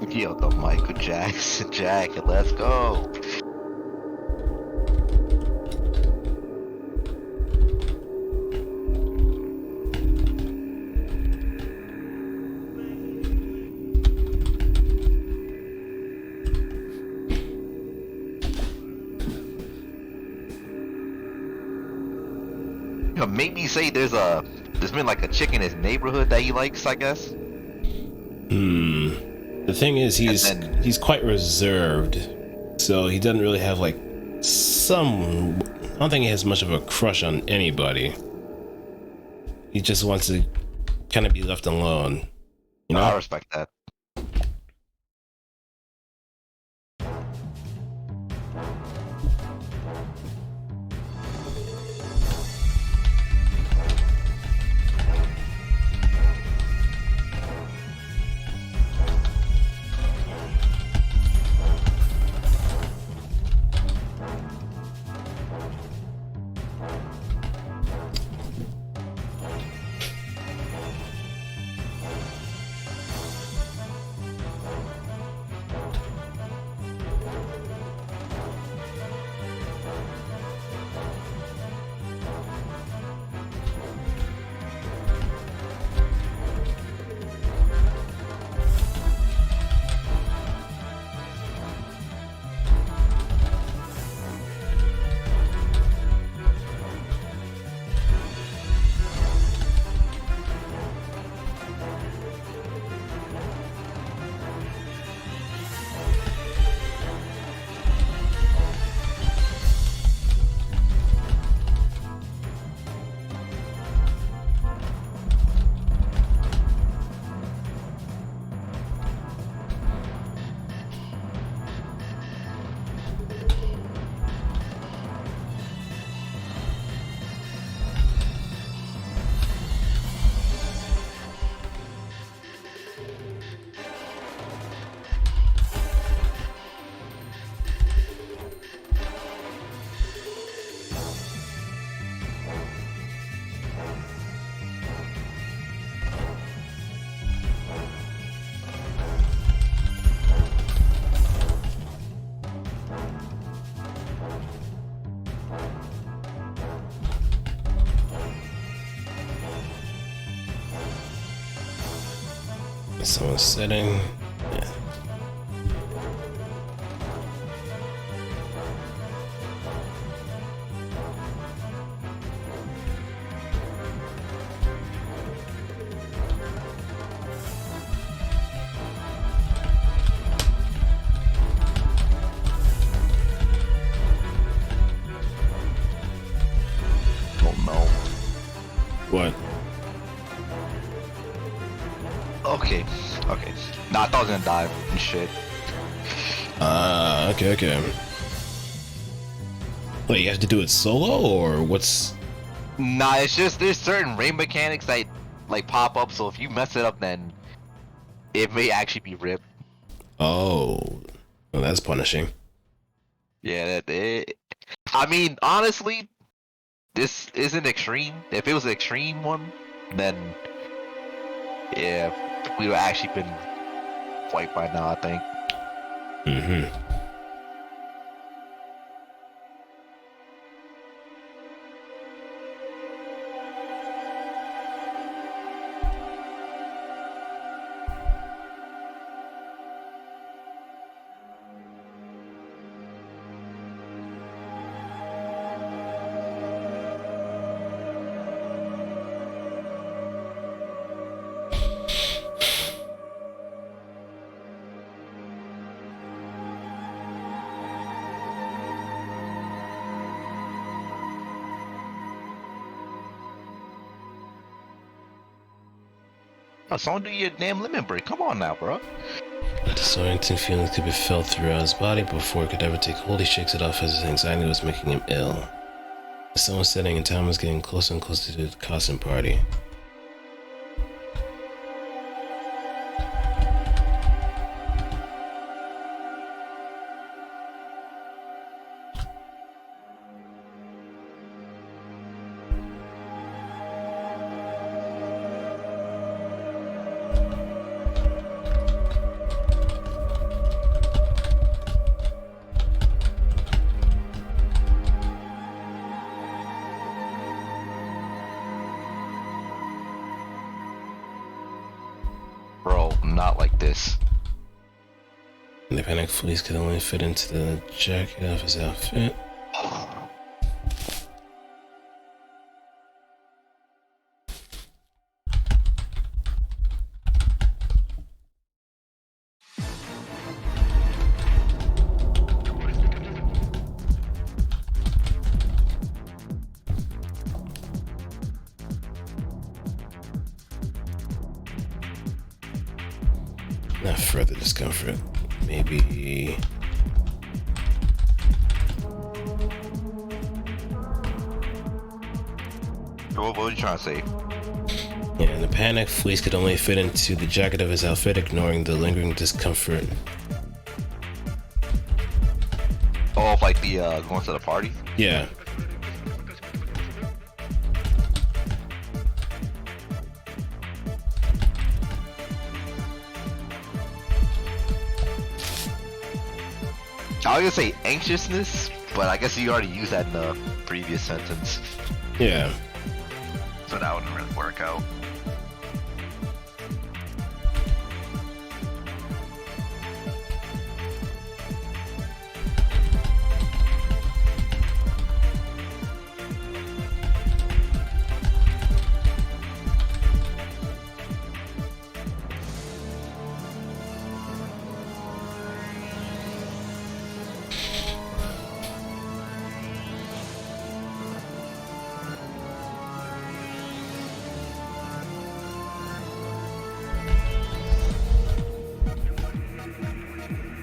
Yo, the Michael Jackson jacket. Let's go. You know, make me say there's been like a chick in his neighborhood that he likes, I guess. The thing is, he's quite reserved, so he doesn't really have like some. I don't think he has much of a crush on anybody. He just wants to kind of be left alone, you know. I respect that. Someone's sitting. Yeah. Oh no. What? Okay. Nah, I thought I was gonna die and shit. Okay. Wait, you have to do it solo, or what's... Nah, it's just there's certain raid mechanics that like pop up, so if you mess it up, then it may actually be ripped. Oh, well, that's punishing. Yeah, I mean, honestly, this isn't extreme. If it was an extreme one, then yeah, we would actually been wiped by now, I think. Mm-hmm. Oh, someone do your damn limit break. Come on now, bro. A disorienting feeling could be felt throughout his body before it could ever take hold. He shakes it off as his anxiety was making him ill. The sun was setting and time was getting closer and closer to the costume party. Bro, not like this. The panic fleece could only fit into the jacket of his outfit. Not further discomfort. Maybe. What were you trying to say? Yeah, the panic fleece could only fit into the jacket of his outfit, ignoring the lingering discomfort. Oh, like the going to the party? Yeah. I was gonna say anxiousness, but I guess you already used that in the previous sentence. Yeah. So that wouldn't really work out.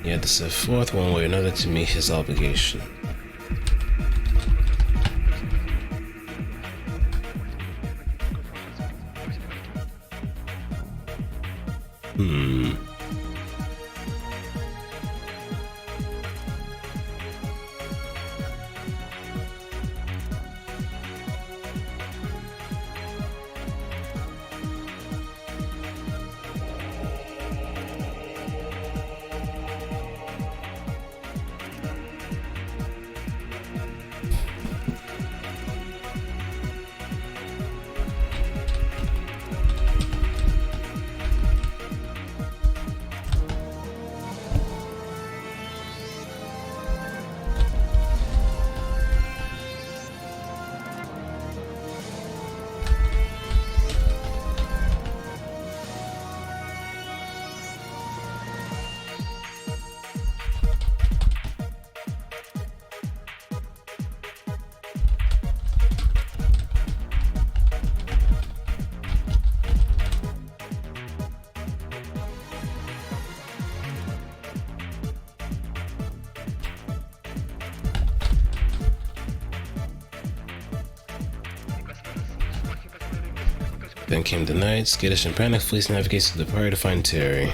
Yeah, this is the fourth one way or another to meet his obligation. Then came the night. Skittish and panic fleece navigates to the party to find Terry.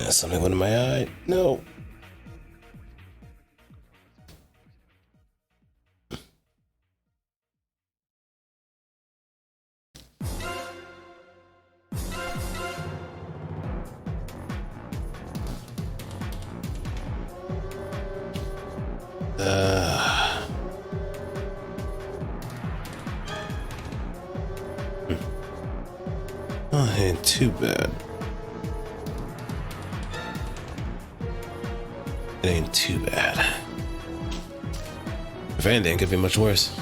Something went in my eye. No. Oh, ain't too bad. It ain't too bad. If anything, it could be much worse.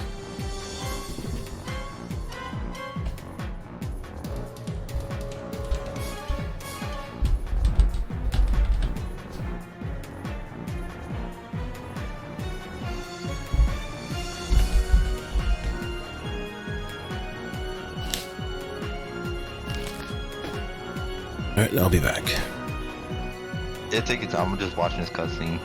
Alright, I'll be back. Yeah, take your time. I'm just watching this cutscene.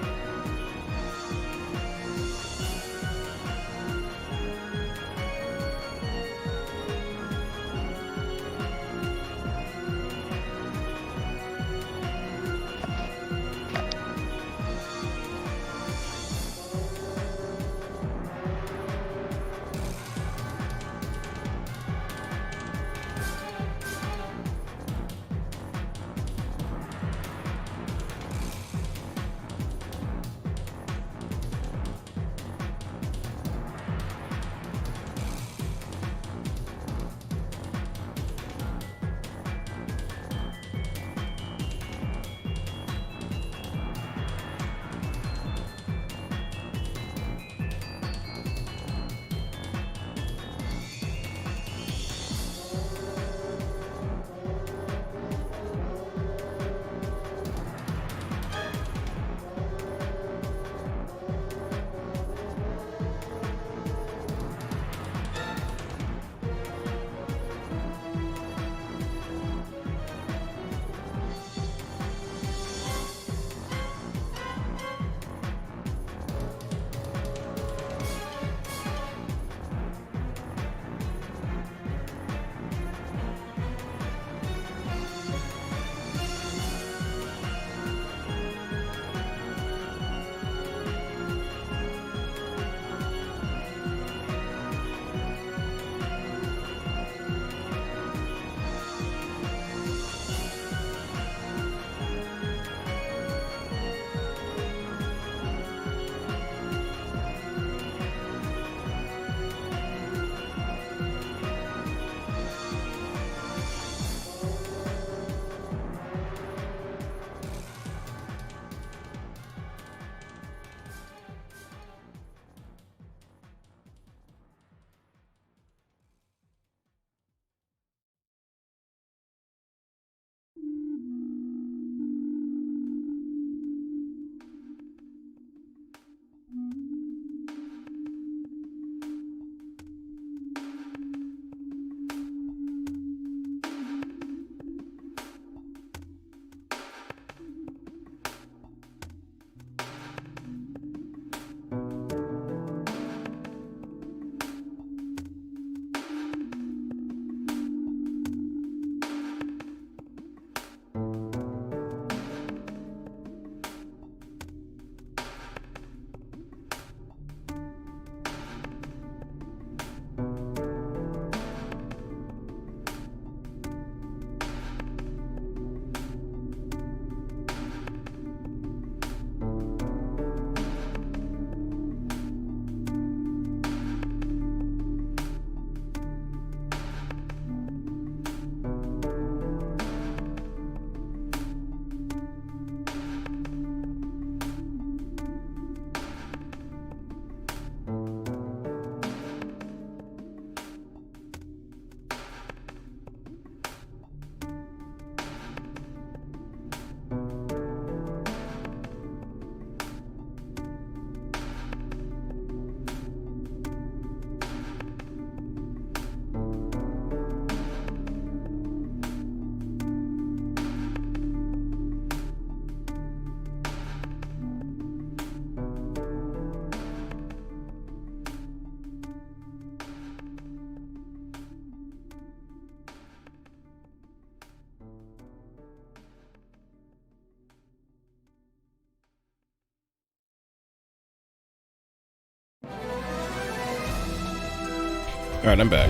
Alright, I'm back.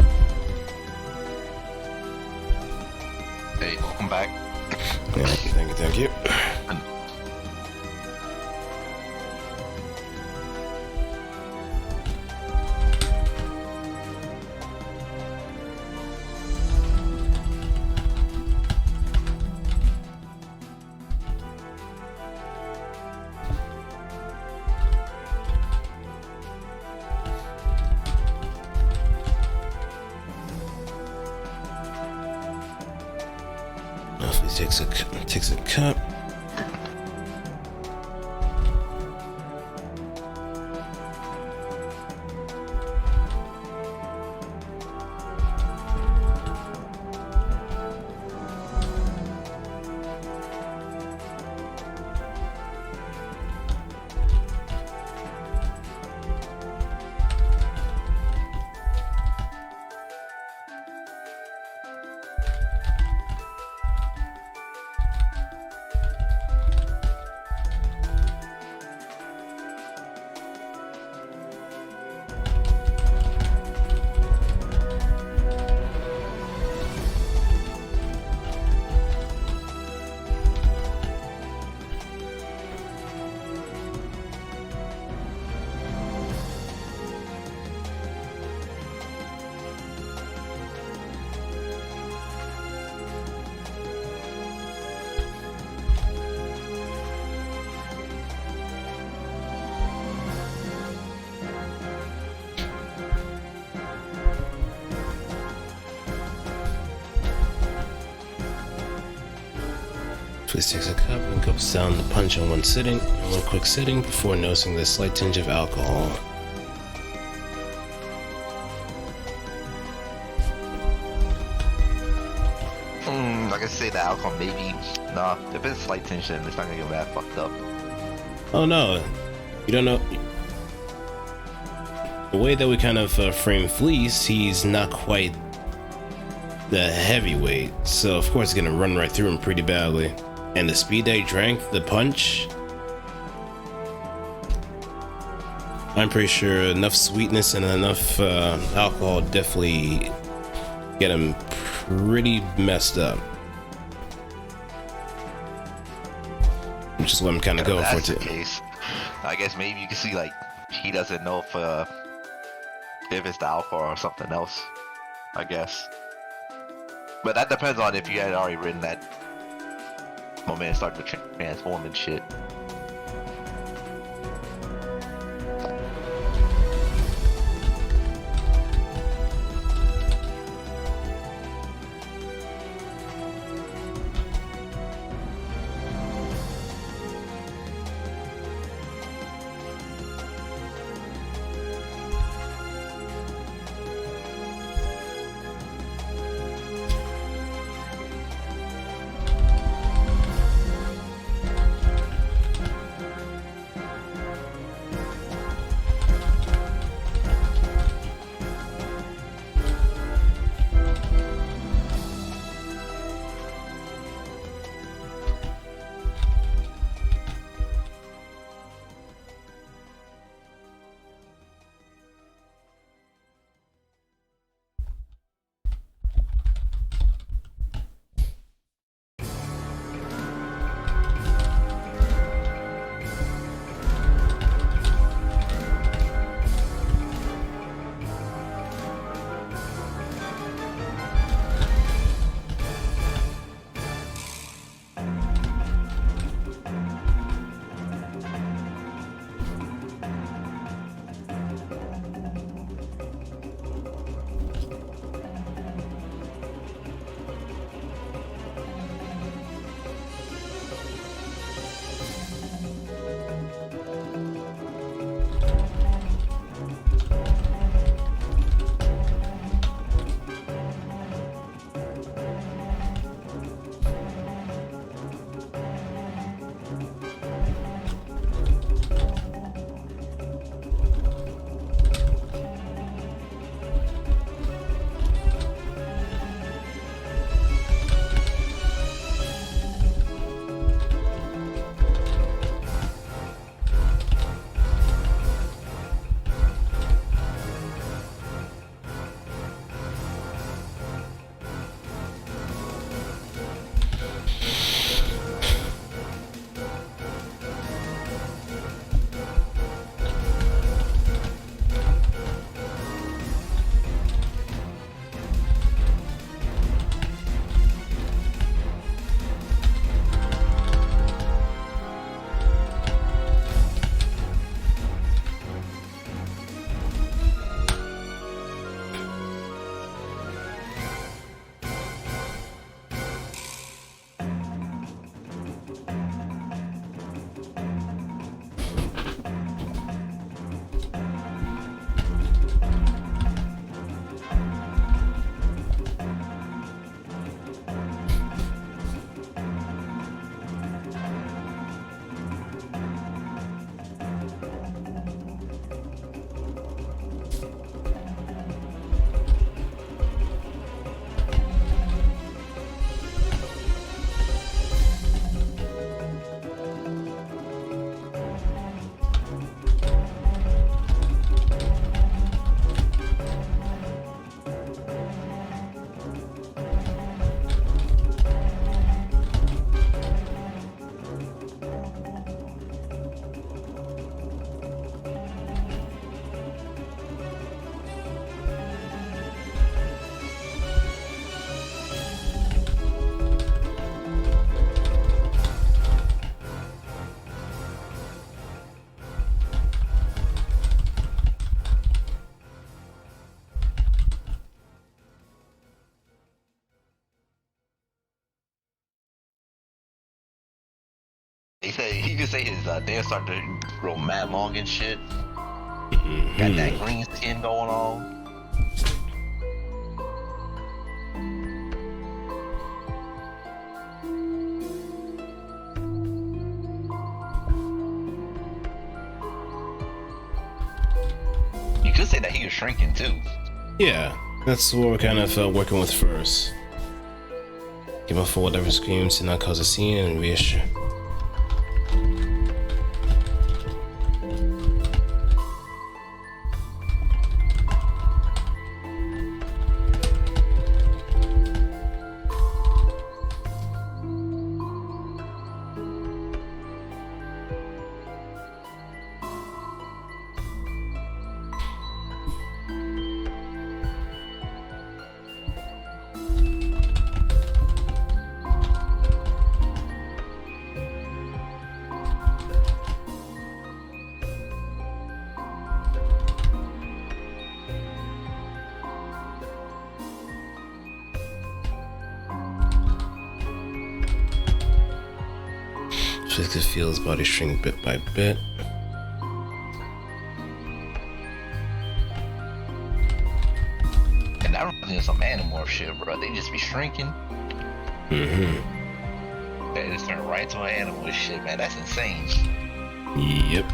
Hey, welcome back. Yeah, thank you, thank you. Takes a cup. Please takes a cup and gulps down the punch in one quick sitting before noticing the slight tinge of alcohol. Like I say, the alcohol maybe. Nah, if it's slight tension, it's not gonna get that fucked up. Oh no, you don't know. The way that we kind of frame Fleece, he's not quite the heavyweight, so of course it's gonna run right through him pretty badly. And the speed that he drank, the punch, I'm pretty sure enough sweetness and enough alcohol definitely get him pretty messed up. Which is what I'm kind of going for too. If that's the case, I guess maybe you can see like he doesn't know if it's the alcohol or something else. I guess, but that depends on if you had already written that. My man started to transform and shit. he could say his nails starting to grow mad long and shit. Mhm. Got that green skin going on. You could say that he was shrinking too. Yeah, that's what we're kind of working with first. Give him for whatever screams to not cause a scene and reassure. Physically feel his body shrink bit by bit. And that reminds me of some Animorph shit, bro. They just be shrinking. Mm-hmm. They just turn right to an animal and shit, man. That's insane. Yep.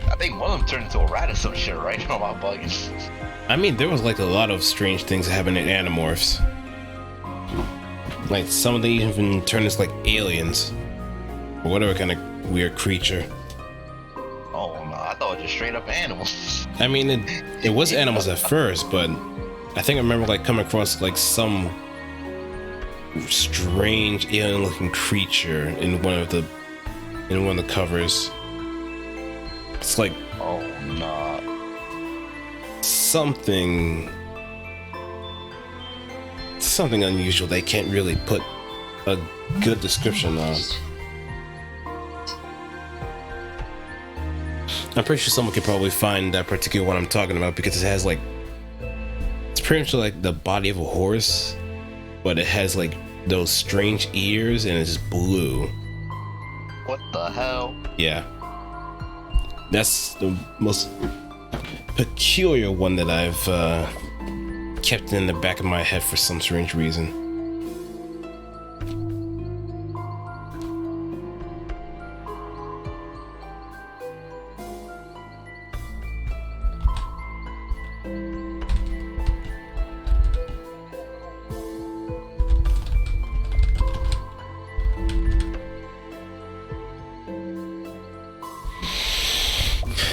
I think one of them turned into a rat or some shit, right? Am I bugging? I mean, there was like a lot of strange things happening in Animorphs. Like some of them even turned into like aliens, or whatever kind of weird creature. Oh no, I thought it was just straight up animals. I mean, it was animals at first, but I think I remember like coming across like some strange alien-looking creature in one of the covers. It's like Oh no. something unusual they can't really put a good description on. I'm pretty sure someone could probably find that particular one I'm talking about because it has like, it's pretty much like the body of a horse, but it has like those strange ears and it's blue. What the hell? Yeah. That's the most peculiar one that I've kept in the back of my head for some strange reason.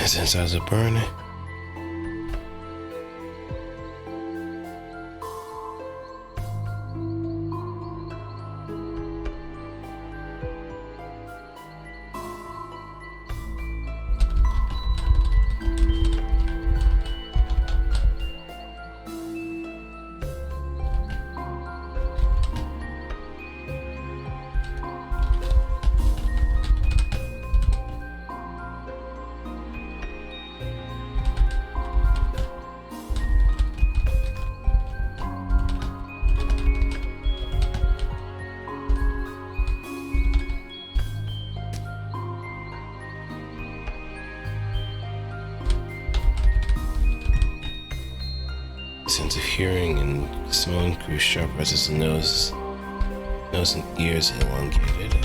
His insides are burning. Sense of hearing and smelling grew sharp as his nose and ears elongated.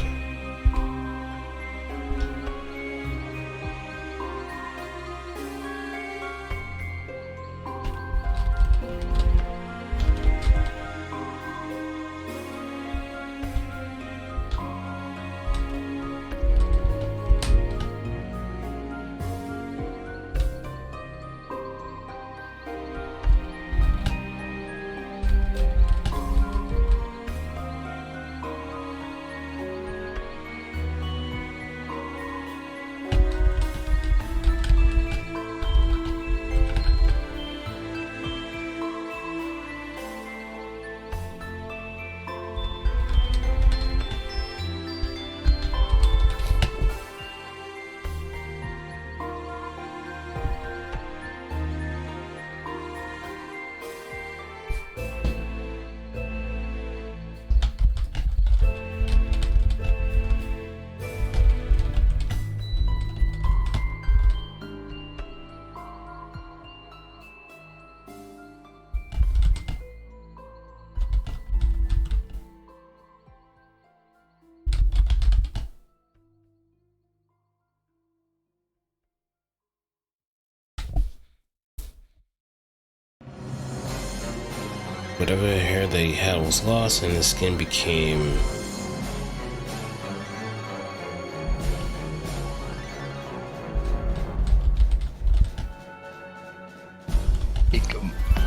whatever hair they had was lost and the skin became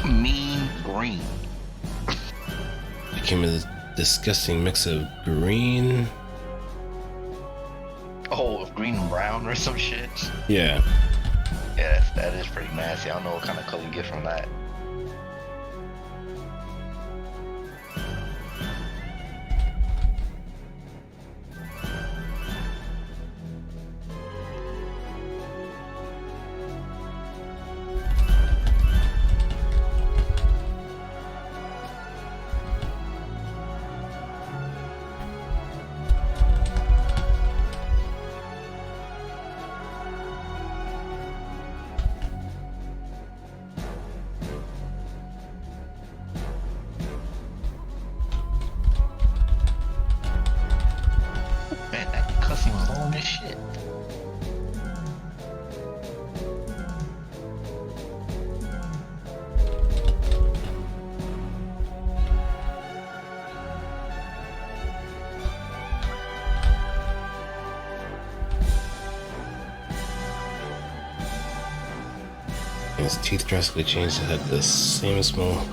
mean green. Became a disgusting mix of green. Oh, green and brown or some shit. Yeah. Yeah, that is pretty nasty. I don't know what kind of color you get from that. Man, that cussing was long as shit. His teeth drastically changed. It had the same smell.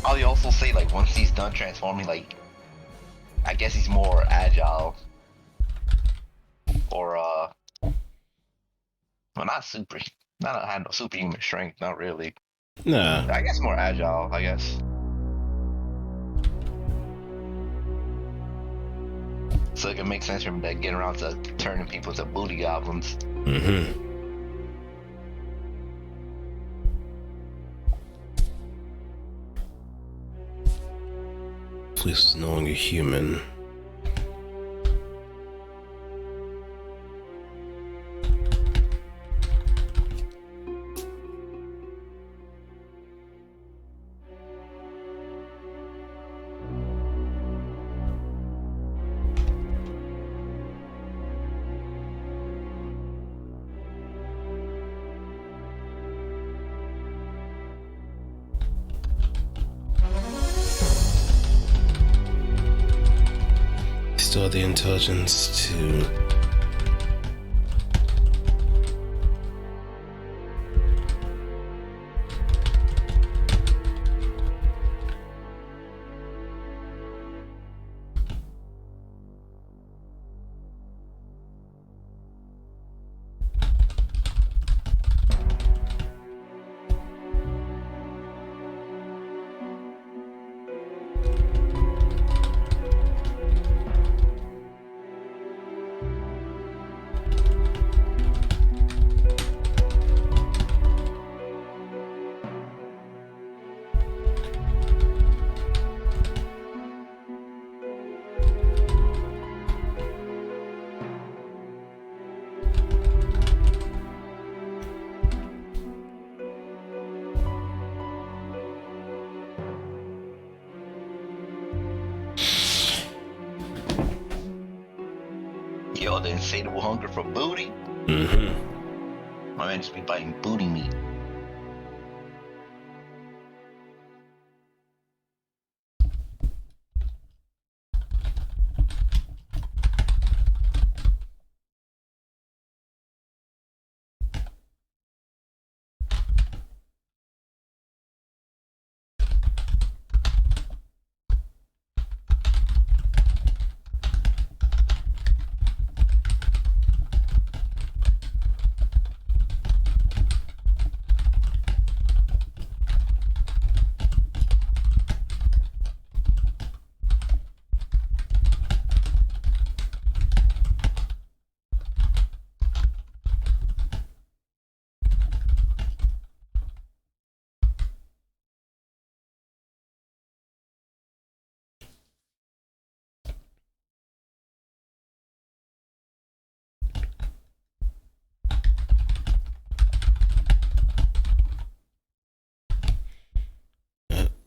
I'll also say, like, once he's done transforming, like, I guess he's more agile. Or, well, not super, not had no superhuman strength, not really. Nah. I guess more agile, I guess. So it can make sense for him to get around to turning people into booty goblins. Mm-hmm. Fleece is no longer human. Still have the intelligence to the insatiable hunger for booty. Mm-hmm. My man just be biting booty meat.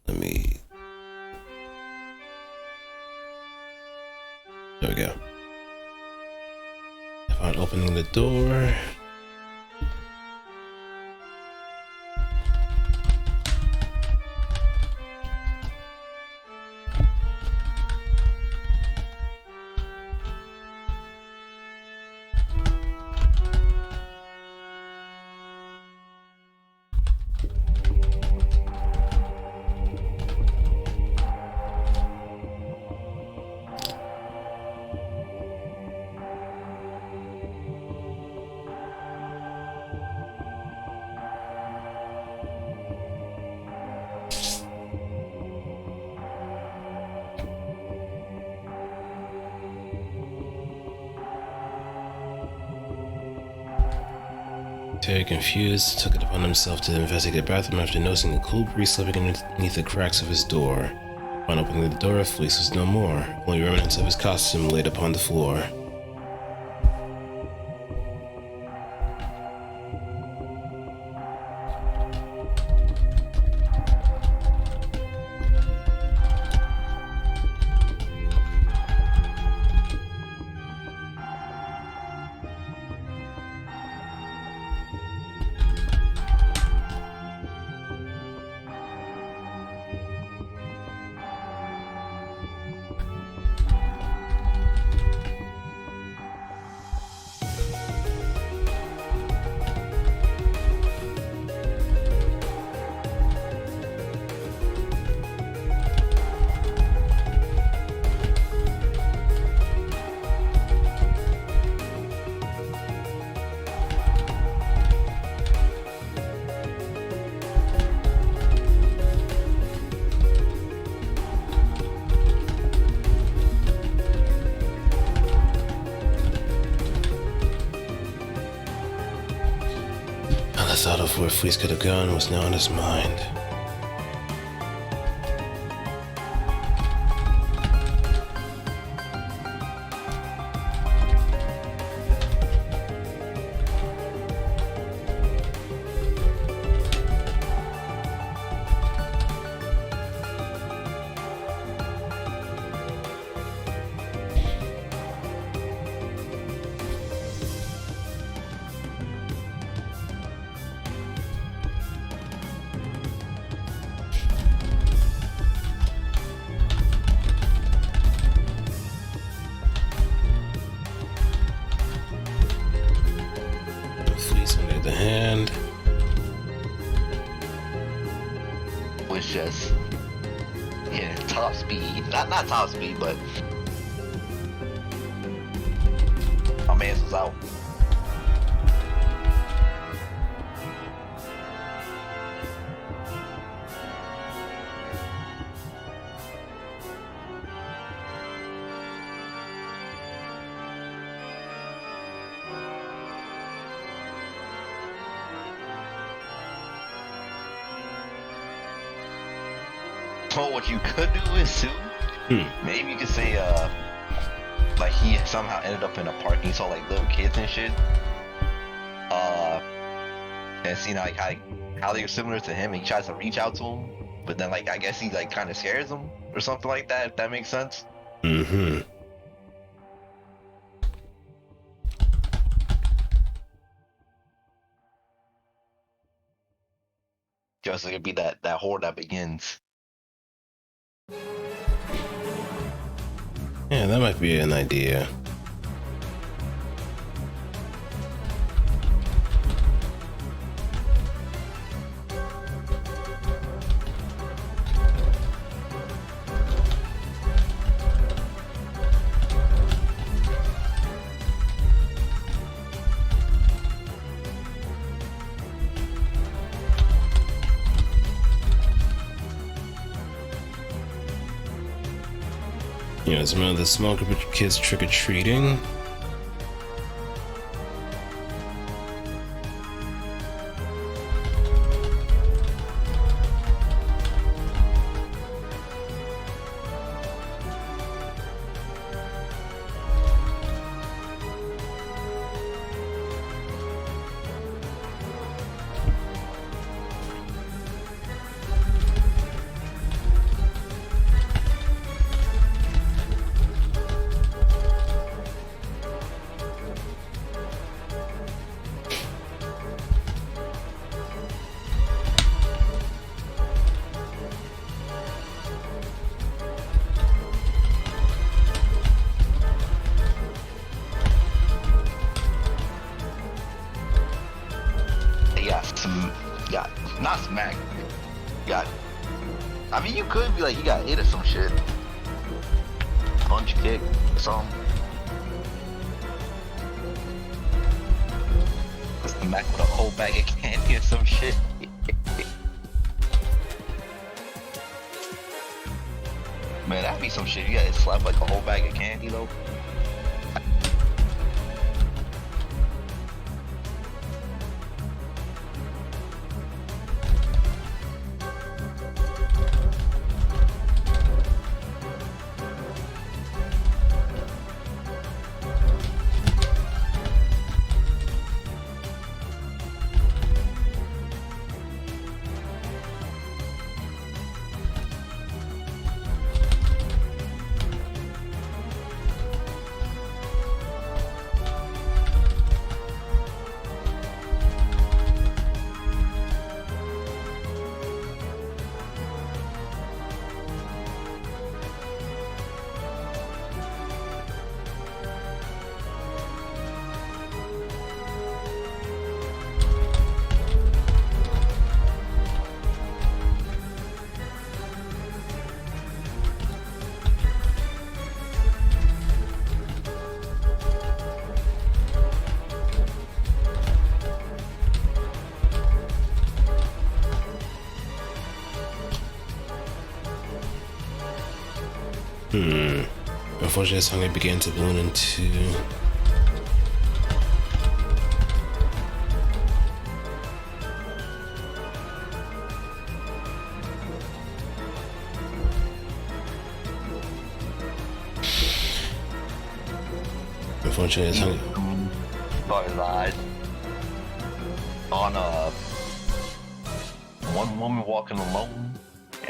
Let me. There we go. Upon opening the door. Terry, confused, took it upon himself to investigate the bathroom after noticing a cool breeze slipping underneath the cracks of his door. Upon opening the door, Fleece was no more. Only remnants of his costume laid upon the floor. The thought of where Fleece could have gone was now on his mind. Fleece under the hand. Was just top speed. Not top speed, but my man's was out. So what you could do is too, maybe you could say like he somehow ended up in a park and he saw like little kids and shit. And seen like how they're similar to him and he tries to reach out to him, but then like I guess he like kind of scares them or something like that, if that makes sense. Mm-hmm. Just gonna be that horde that begins. Yeah, that might be an idea. You know, some of the small group of kids trick-or-treating. Not smack. Got. I mean, you could be like, you got hit or some shit. Punch, kick, or something. Just smack with a whole bag of candy or some shit. Man, that'd be some shit. You gotta slap like a whole bag of candy though. Unfortunately, this hunger began to balloon into... Unfortunately, this hunger... Probably lied. On one woman walking alone,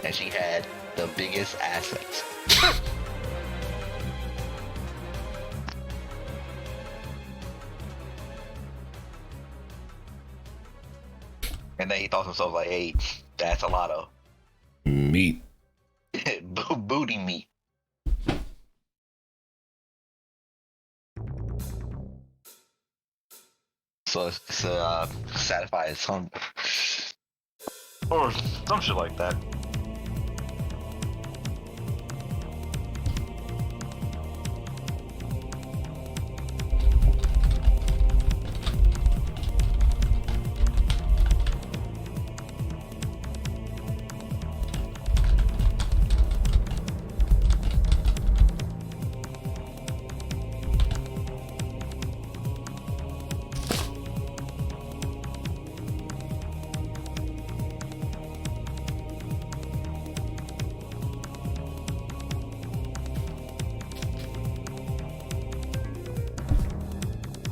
and she had the biggest assets. And then he thought to himself like, hey, that's a lot of meat. booty meat. So it's to satisfy his hunger. Or some shit like that.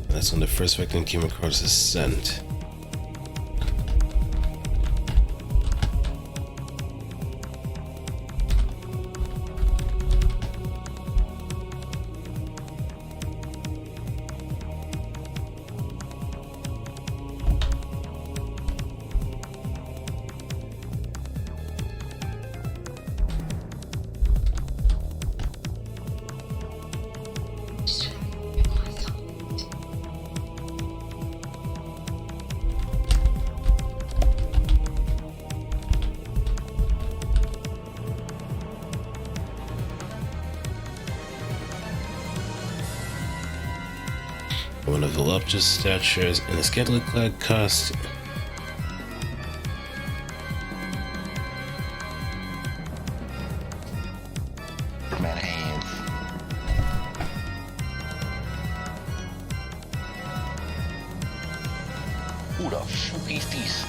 That's when the first victim came across his scent. One of voluptuous statures and a scantily clad costume. Man hands. Who the fuck is this?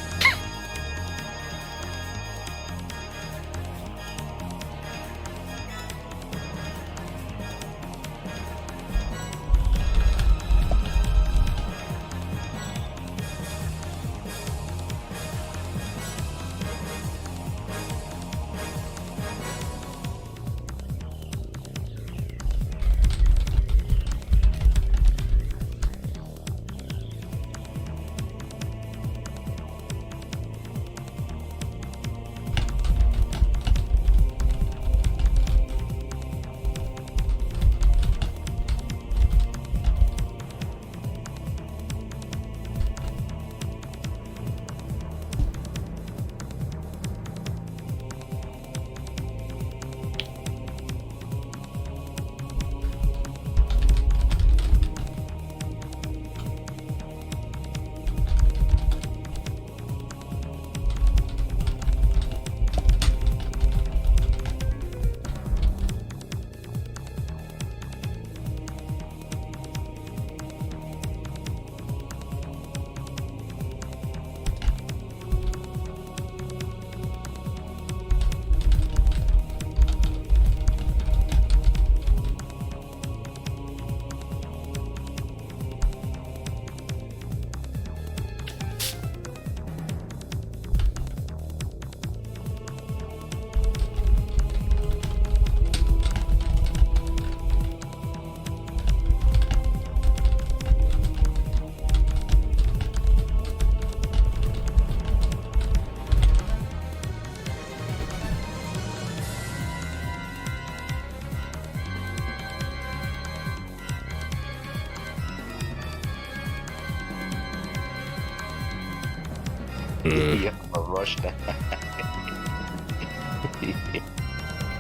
Yeah, I rushed that.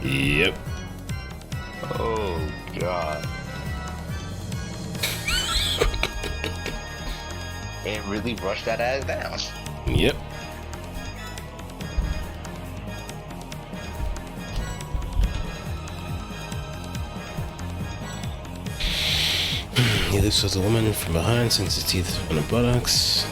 Yep. Oh god. And really rush that ass down. Yep. He lifts with the woman from behind, sinks his teeth on her buttocks.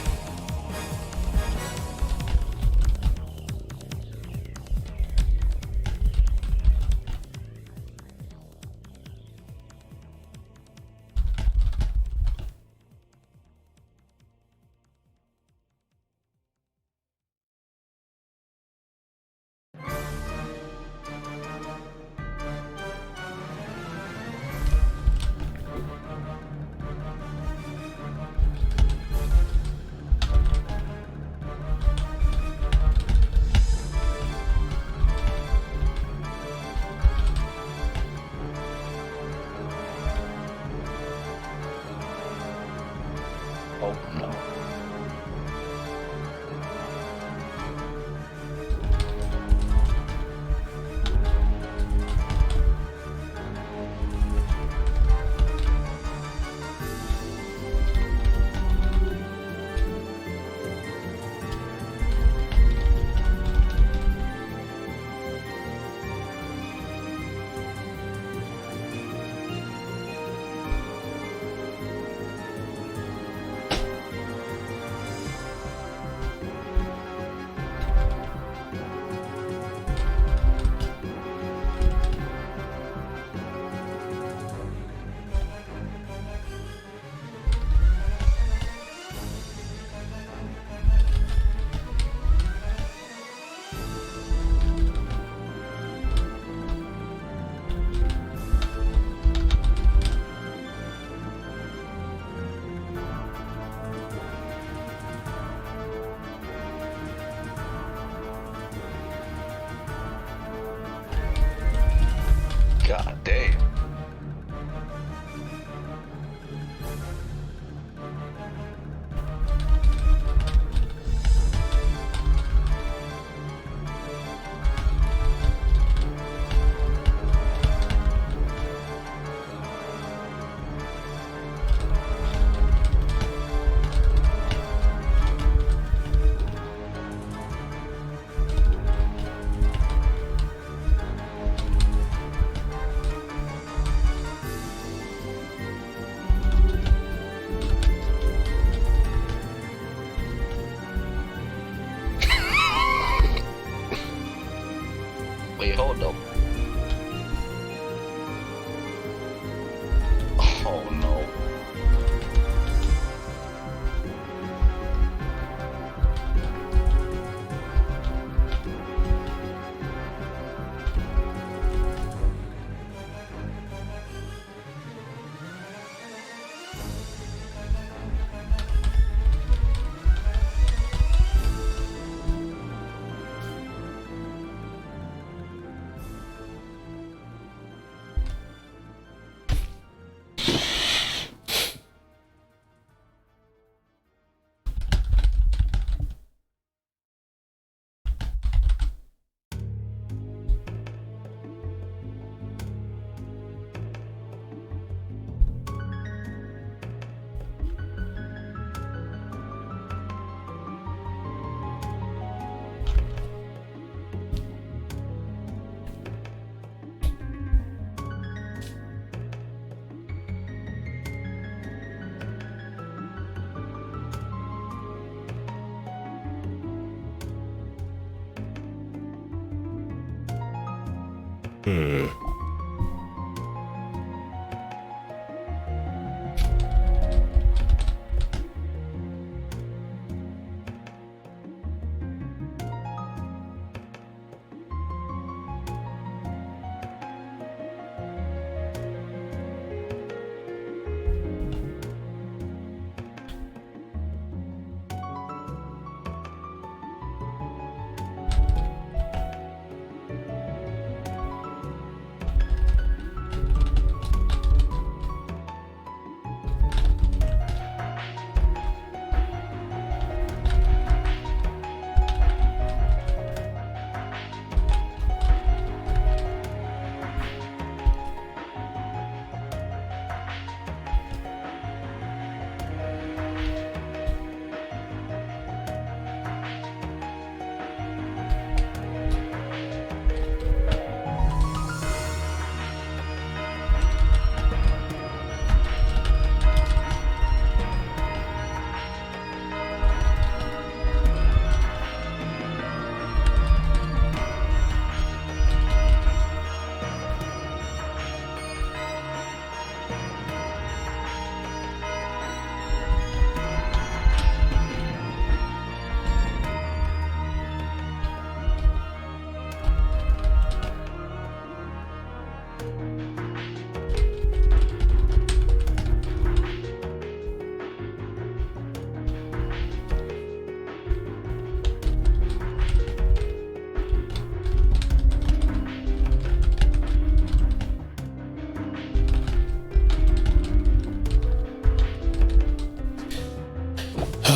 Oh no. Hmm.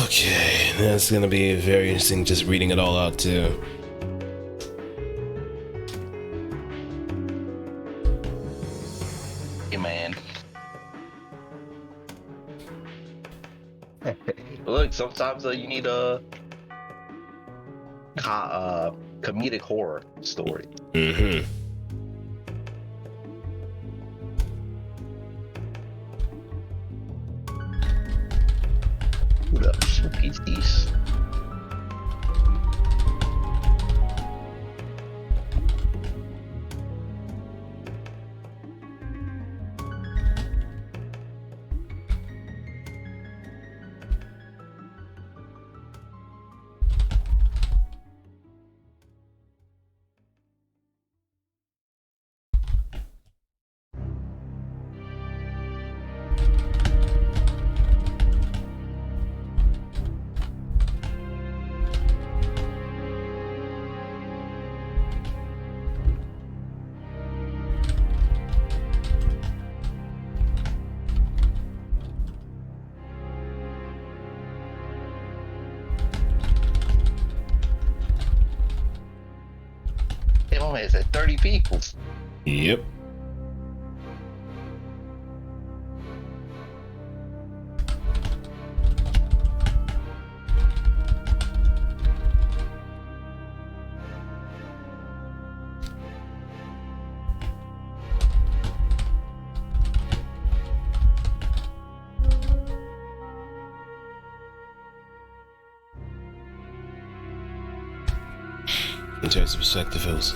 Okay, that's gonna be very interesting just reading it all out too. Hey, man. Look, sometimes you need a comedic horror story. Mm-hmm. Who the fuck is this? It only said 30 people. Yep. In terms of perspective, it was.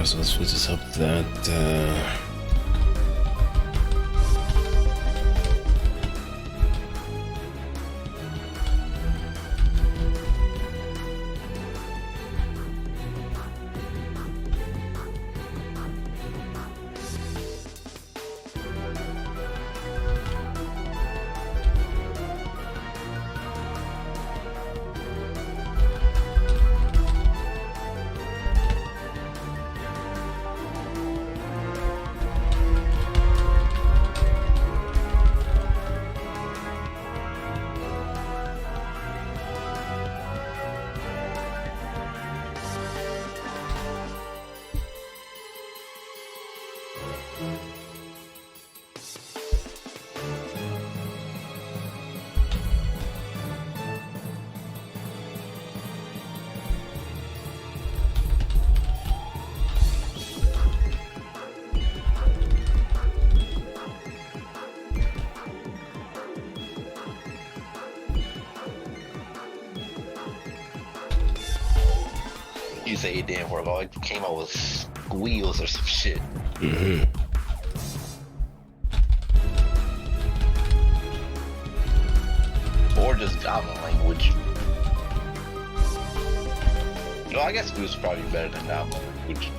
So let's just hope that. You say it didn't work. All it came out with squeals or some shit. Mm-hmm. Or just goblin language. No, I guess Goose is probably better than goblin language.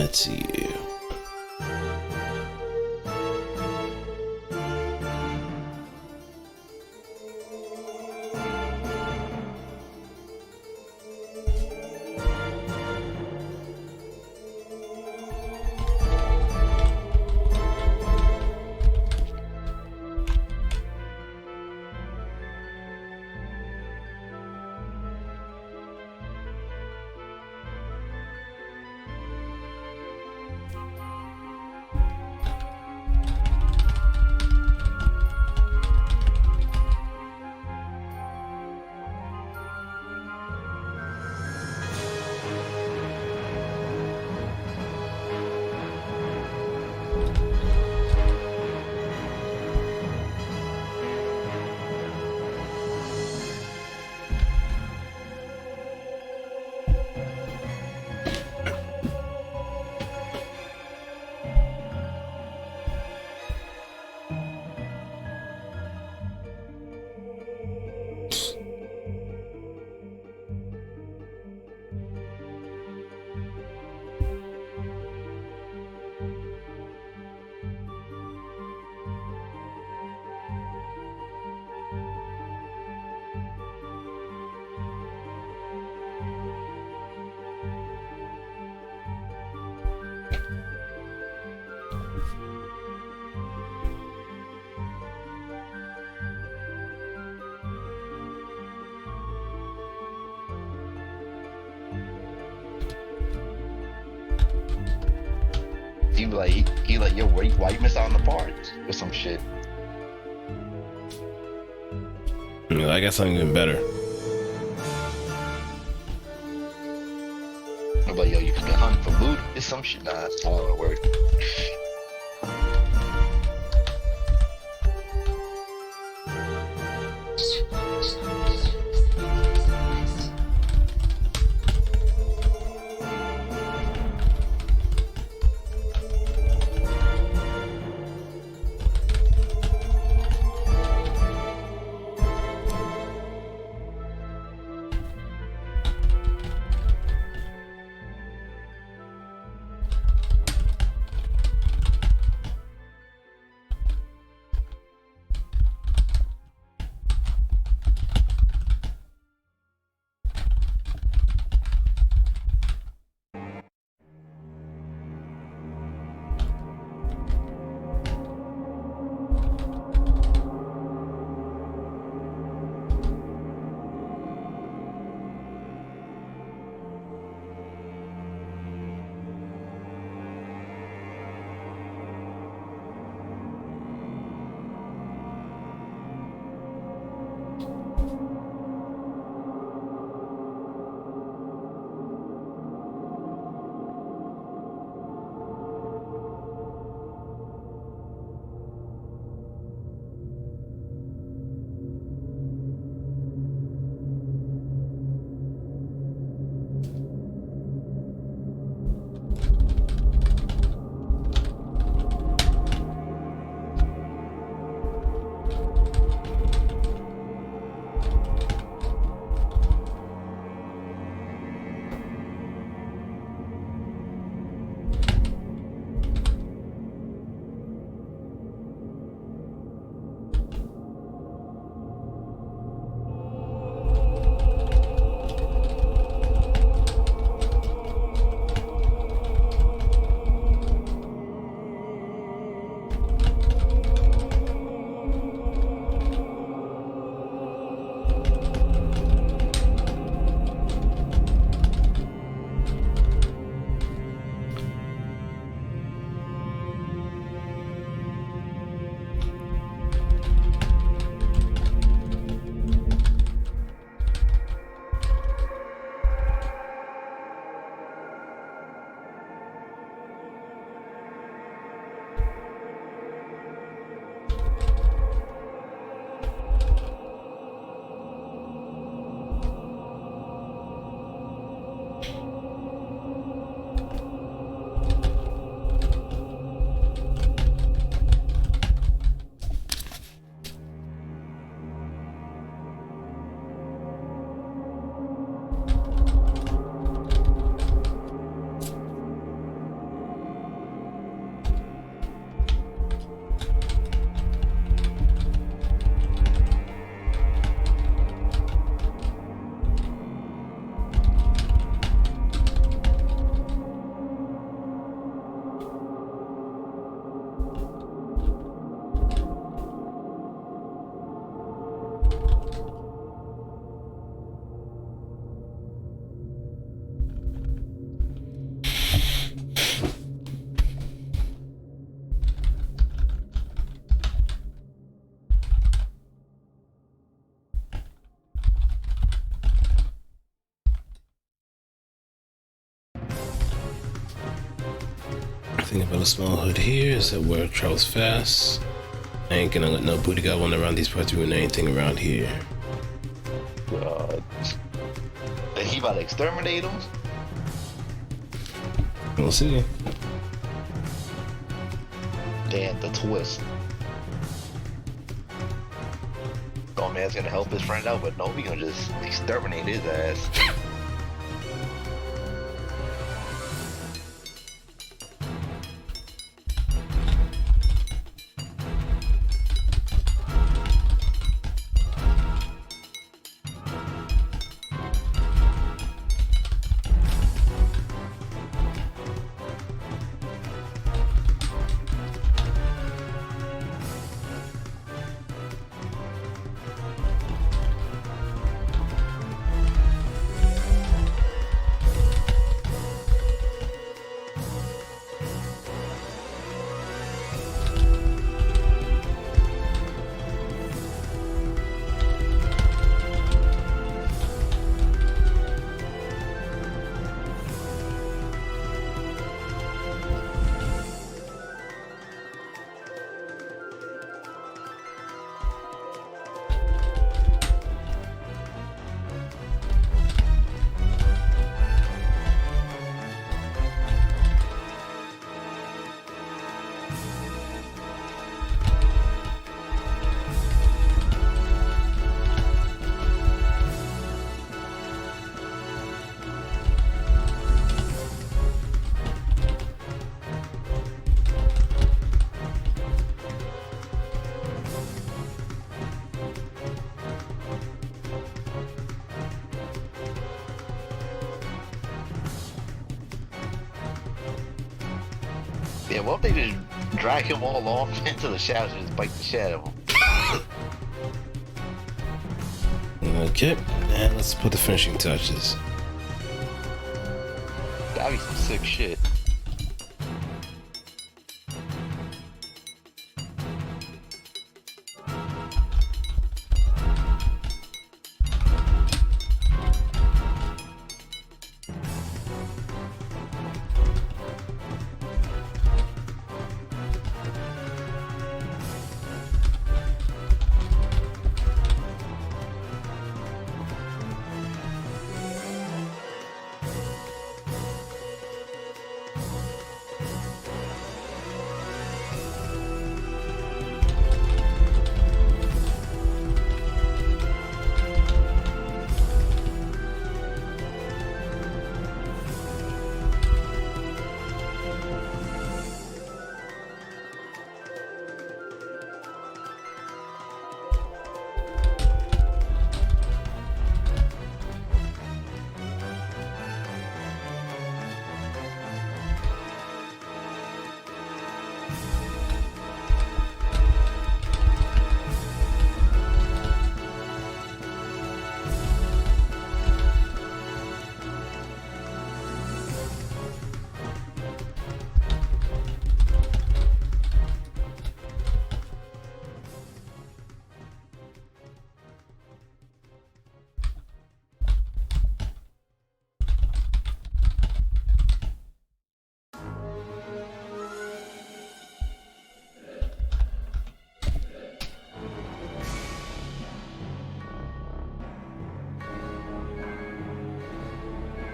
Let's see. He be like, he like, yo, why you miss out on the parts or some shit? Yeah, I got something even better. I'm like, yo, you can hunt for loot or some shit. Nah, I don't know word. Thing about a small hood here is that where it travels fast. I ain't gonna let no booty guy one around these parts ruin anything around here. God. And he about to exterminate him? We'll see. Damn, the twist. Oh man's gonna help his friend out, but no, we gonna just exterminate his ass. Yeah, what if they just drag him all off into the shadows and just bite the shit out of him? Okay, and let's put the finishing touches. That'd be some sick shit.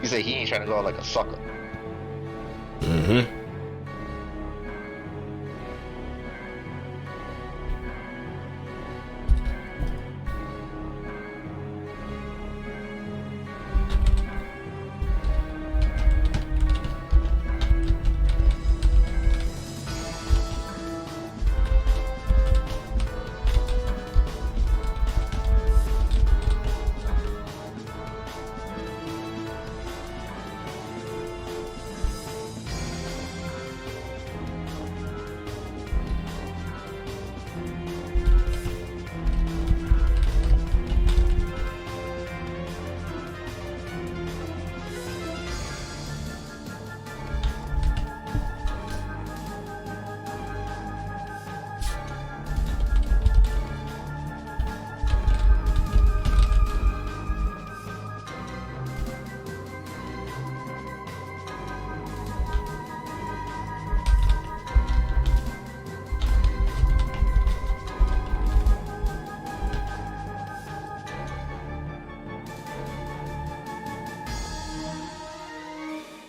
He said he ain't trying to go out like a sucker. Mm-hmm.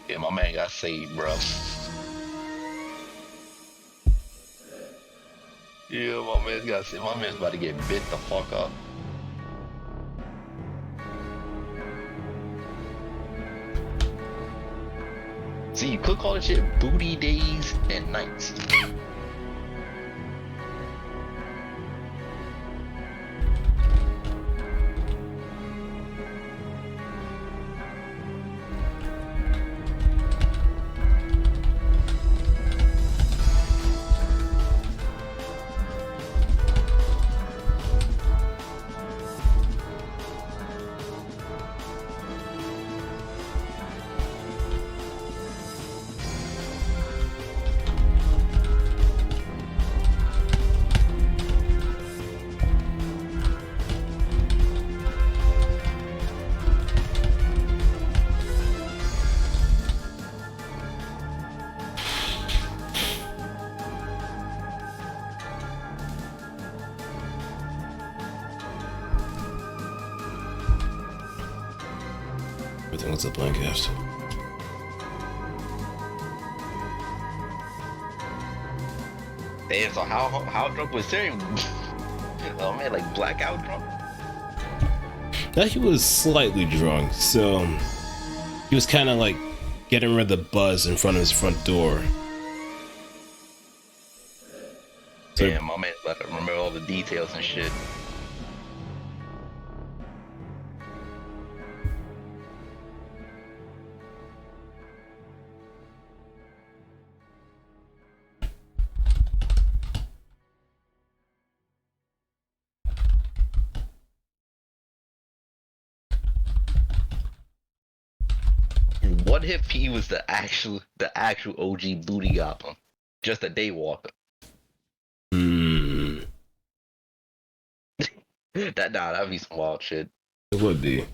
Yeah, my man got saved, bro. Yeah, my man's got saved. My man's about to get bit the fuck up. See, you could call this shit booty days and nights. Everything looks a blank gift. Damn, so how drunk was Terry? Oh man, like blackout drunk? Now he was slightly drunk, so he was kind of like getting rid of the buzz in front of his front door. So, Damn, my man's about to remember all the details and shit. What if he was the actual OG booty goblin, just a daywalker? Hmm. That'd be some wild shit. It would be.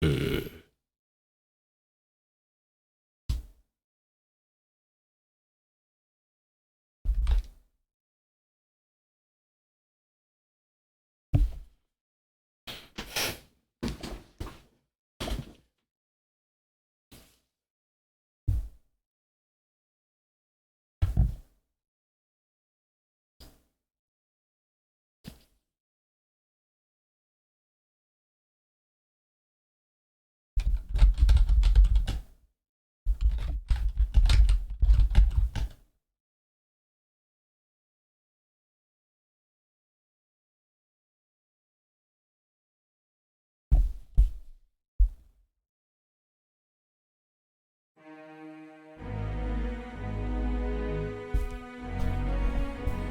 Hmm.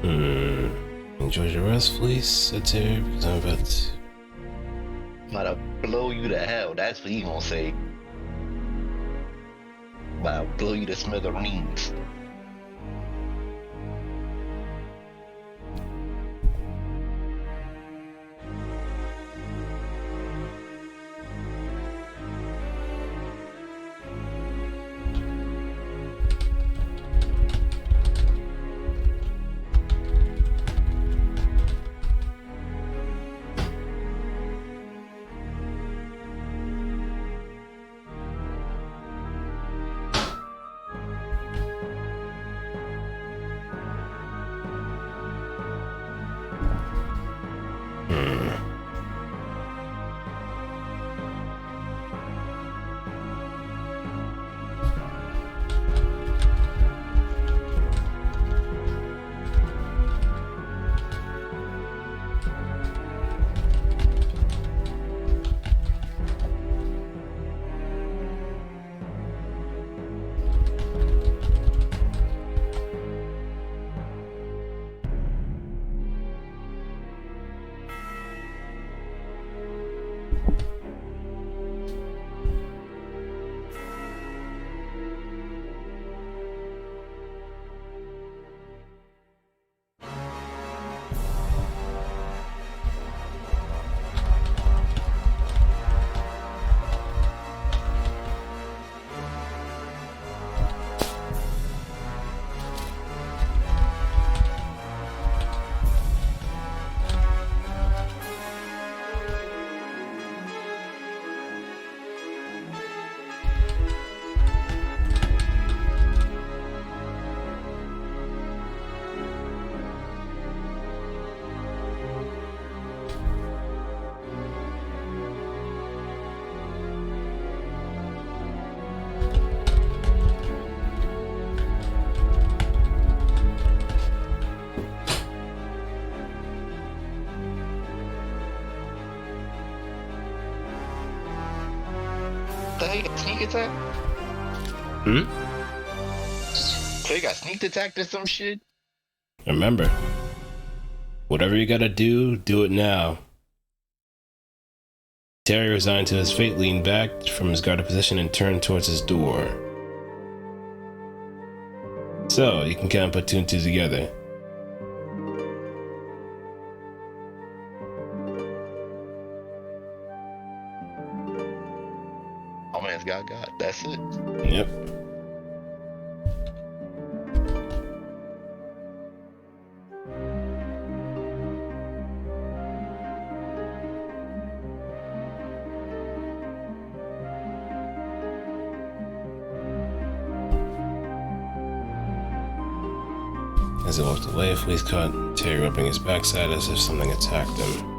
Hmm. Enjoy your rest, please. Sit here because I'm about to. I'm about to blow you to hell. That's what he gonna say. About to blow you to smithereens. the hell? You got sneak attack? Hmm? So you got sneak attack or some shit? Remember, whatever you gotta do, do it now. Terry, resigned to his fate, leaned back from his guarded position and turned towards his door. So, you can kind of put two and two together. Oh man, it's God. That's it. Yep. As he walked away, Fleece caught Terry rubbing his backside as if something attacked him.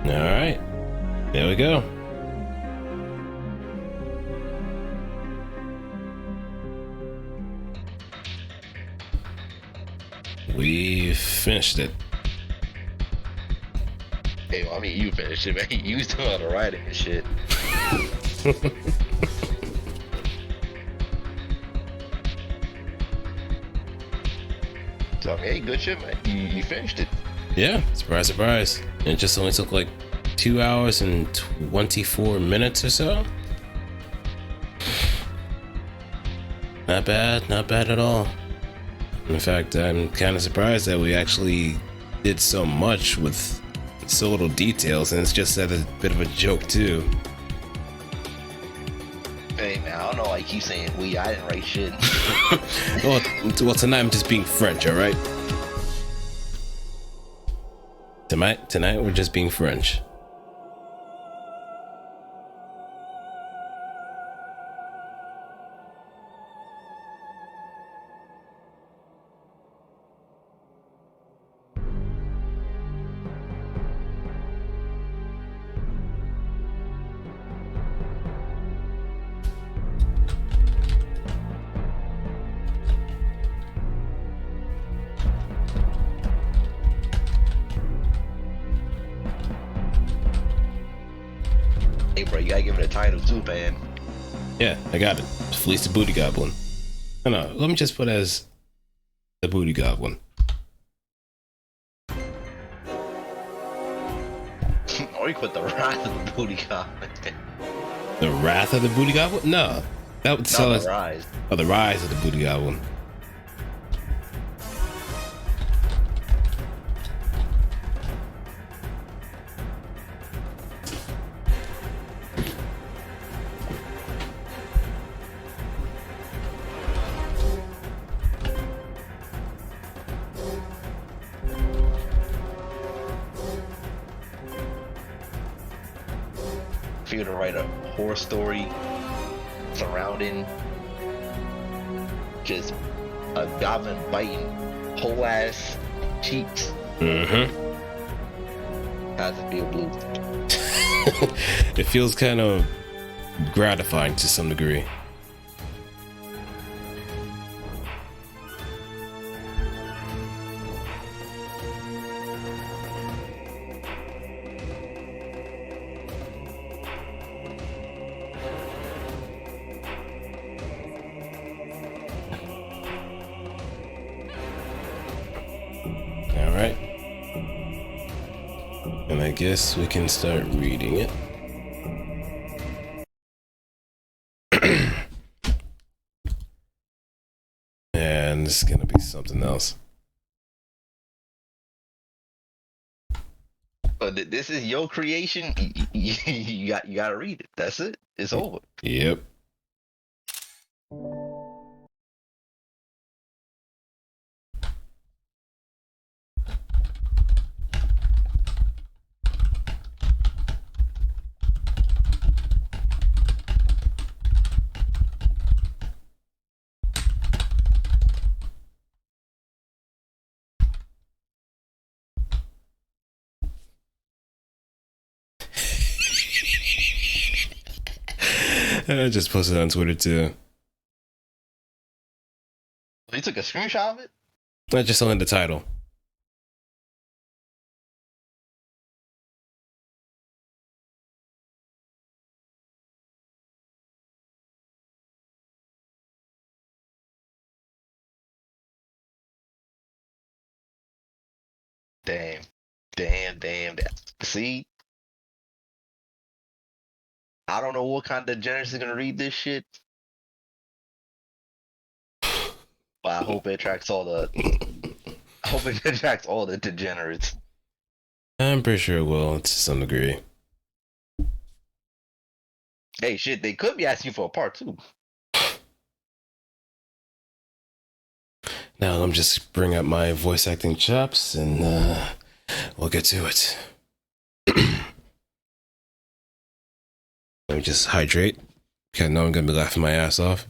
Alright, there we go. We finished it. Hey, well, I mean, you finished it, man. You was doing all the writing and shit. So, I mean, hey, good shit, man. You finished it. Yeah, surprise, surprise. And it just only took like 2 hours and 24 minutes or so. Not bad at all. In fact, I'm kind of surprised that we actually did so much with so little details, and it's just a bit of a joke too. Hey, man, I don't know why you keep saying we. I didn't write shit. Well, tonight I'm just being French, all right? Tonight we're just being French. Hey, bro, you gotta give it a title too, man. Yeah, I got it. Fleece the Booty Goblin. No, let me just put as the Booty Goblin. Or you put the Wrath of the Booty Goblin. The Wrath of the Booty Goblin? No, that would sell No, us. the Rise. Oh, the Rise of the Booty Goblin. For you to write a horror story surrounding just a goblin biting whole ass cheeks, Mm-hmm. has to feel blue. It feels kind of gratifying to some degree. All right. And I guess we can start reading it. And this is gonna be something else. This is your creation. You gotta read it. That's it. It's over. Yep. I just posted on Twitter too. You took a screenshot of it? I just saw in the title. Damn. See? I don't know what kind of degenerates is gonna read this shit. But I hope it attracts all the degenerates. I'm pretty sure it will to some degree. Hey shit, they could be asking for a part 2. Now let me just bring up my voice acting chops and we'll get to it. Let me just hydrate. Okay, I know I'm gonna be laughing my ass off.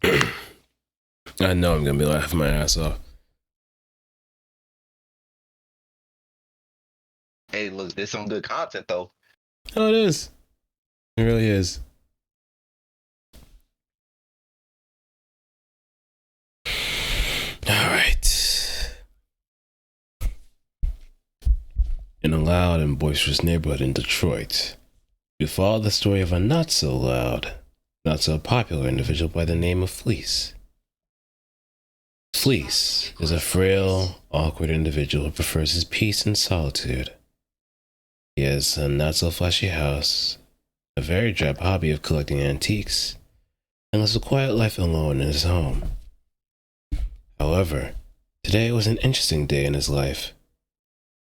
I know I'm gonna be laughing my ass off. Hey, look, there's some good content though. Oh, it is. It really is. All right. In a loud and boisterous neighborhood in Detroit, we follow the story of a not so loud, not so popular individual by the name of Fleece. Fleece is a frail, awkward individual who prefers his peace and solitude. He has a not so flashy house, a very drab hobby of collecting antiques, and lives a quiet life alone in his home. However, today was an interesting day in his life.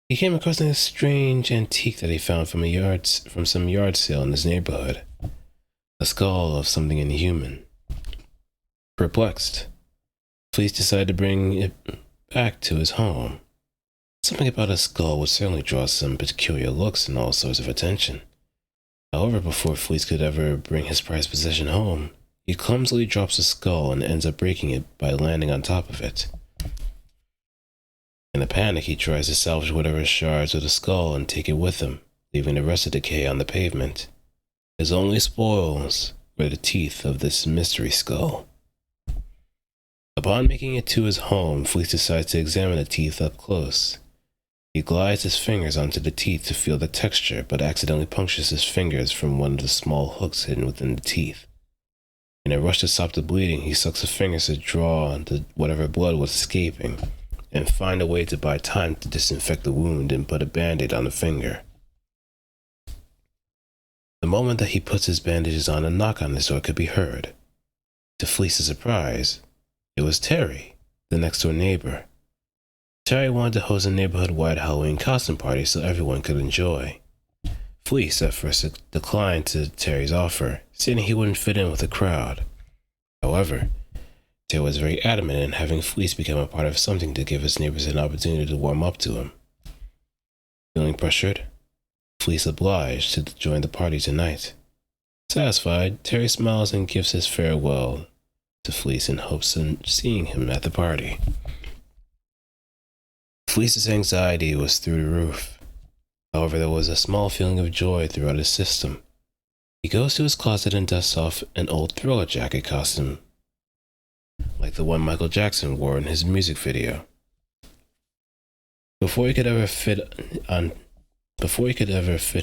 He came across a strange antique that he found from some yard sale in his neighborhood. A skull of something inhuman. Perplexed, Fleece decided to bring it back to his home. Something about a skull would certainly draw some peculiar looks and all sorts of attention. However, before Fleece could ever bring his prized possession home, he clumsily drops the skull and ends up breaking it by landing on top of it. In a panic, he tries to salvage whatever shards of the skull and take it with him, leaving the rest of the decay on the pavement. His only spoils were the teeth of this mystery skull. Upon making it to his home, Fleece decides to examine the teeth up close. He glides his fingers onto the teeth to feel the texture, but accidentally punctures his fingers from one of the small hooks hidden within the teeth. In a rush to stop the bleeding, he sucks the fingers to draw whatever blood was escaping, and find a way to buy time to disinfect the wound and put a band-aid on the finger. The moment that he puts his bandages on, a knock on his door could be heard. To Fleece's surprise, it was Terry, the next-door neighbor. Terry wanted to host a neighborhood-wide Halloween costume party so everyone could enjoy. Fleece at first declined to Terry's offer, saying he wouldn't fit in with the crowd. However, Terry was very adamant in having Fleece become a part of something to give his neighbors an opportunity to warm up to him. Feeling pressured, Fleece obliged to join the party tonight. Satisfied, Terry smiles and gives his farewell to Fleece in hopes of seeing him at the party. Fleece's anxiety was through the roof. However, there was a small feeling of joy throughout his system. He goes to his closet and dusts off an old Thriller jacket costume, like the one Michael Jackson wore in his music video. Before he could ever fit on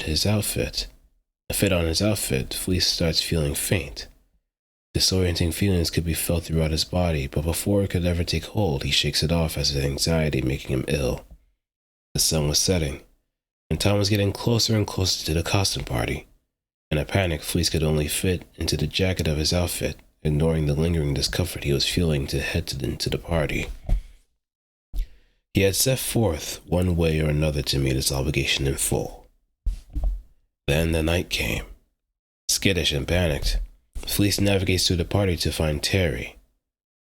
his outfit, Fleece starts feeling faint. Disorienting feelings could be felt throughout his body, but before it could ever take hold, he shakes it off as his anxiety making him ill. The sun was setting, and time was getting closer and closer to the costume party. In a panic, Fleece could only fit into the jacket of his outfit, ignoring the lingering discomfort he was feeling to head into the party. He had set forth one way or another to meet his obligation in full. Then the night came. Skittish and panicked, Fleece navigates through the party to find Terry.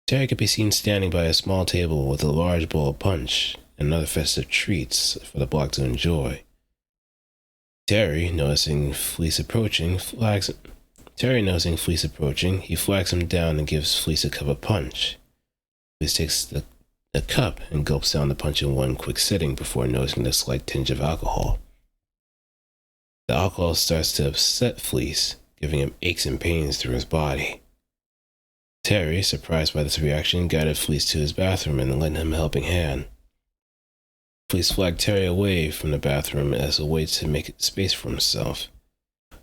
Terry could be seen standing by a small table with a large bowl of punch and other festive treats for the block to enjoy. Terry, noticing Fleece approaching, he flags him down and gives Fleece a cup of punch. Fleece takes the cup and gulps down the punch in one quick sitting before noticing the slight tinge of alcohol. The alcohol starts to upset Fleece, giving him aches and pains through his body. Terry, surprised by this reaction, guided Fleece to his bathroom and lent him a helping hand. Fleece flagged Terry away from the bathroom as a way to make space for himself.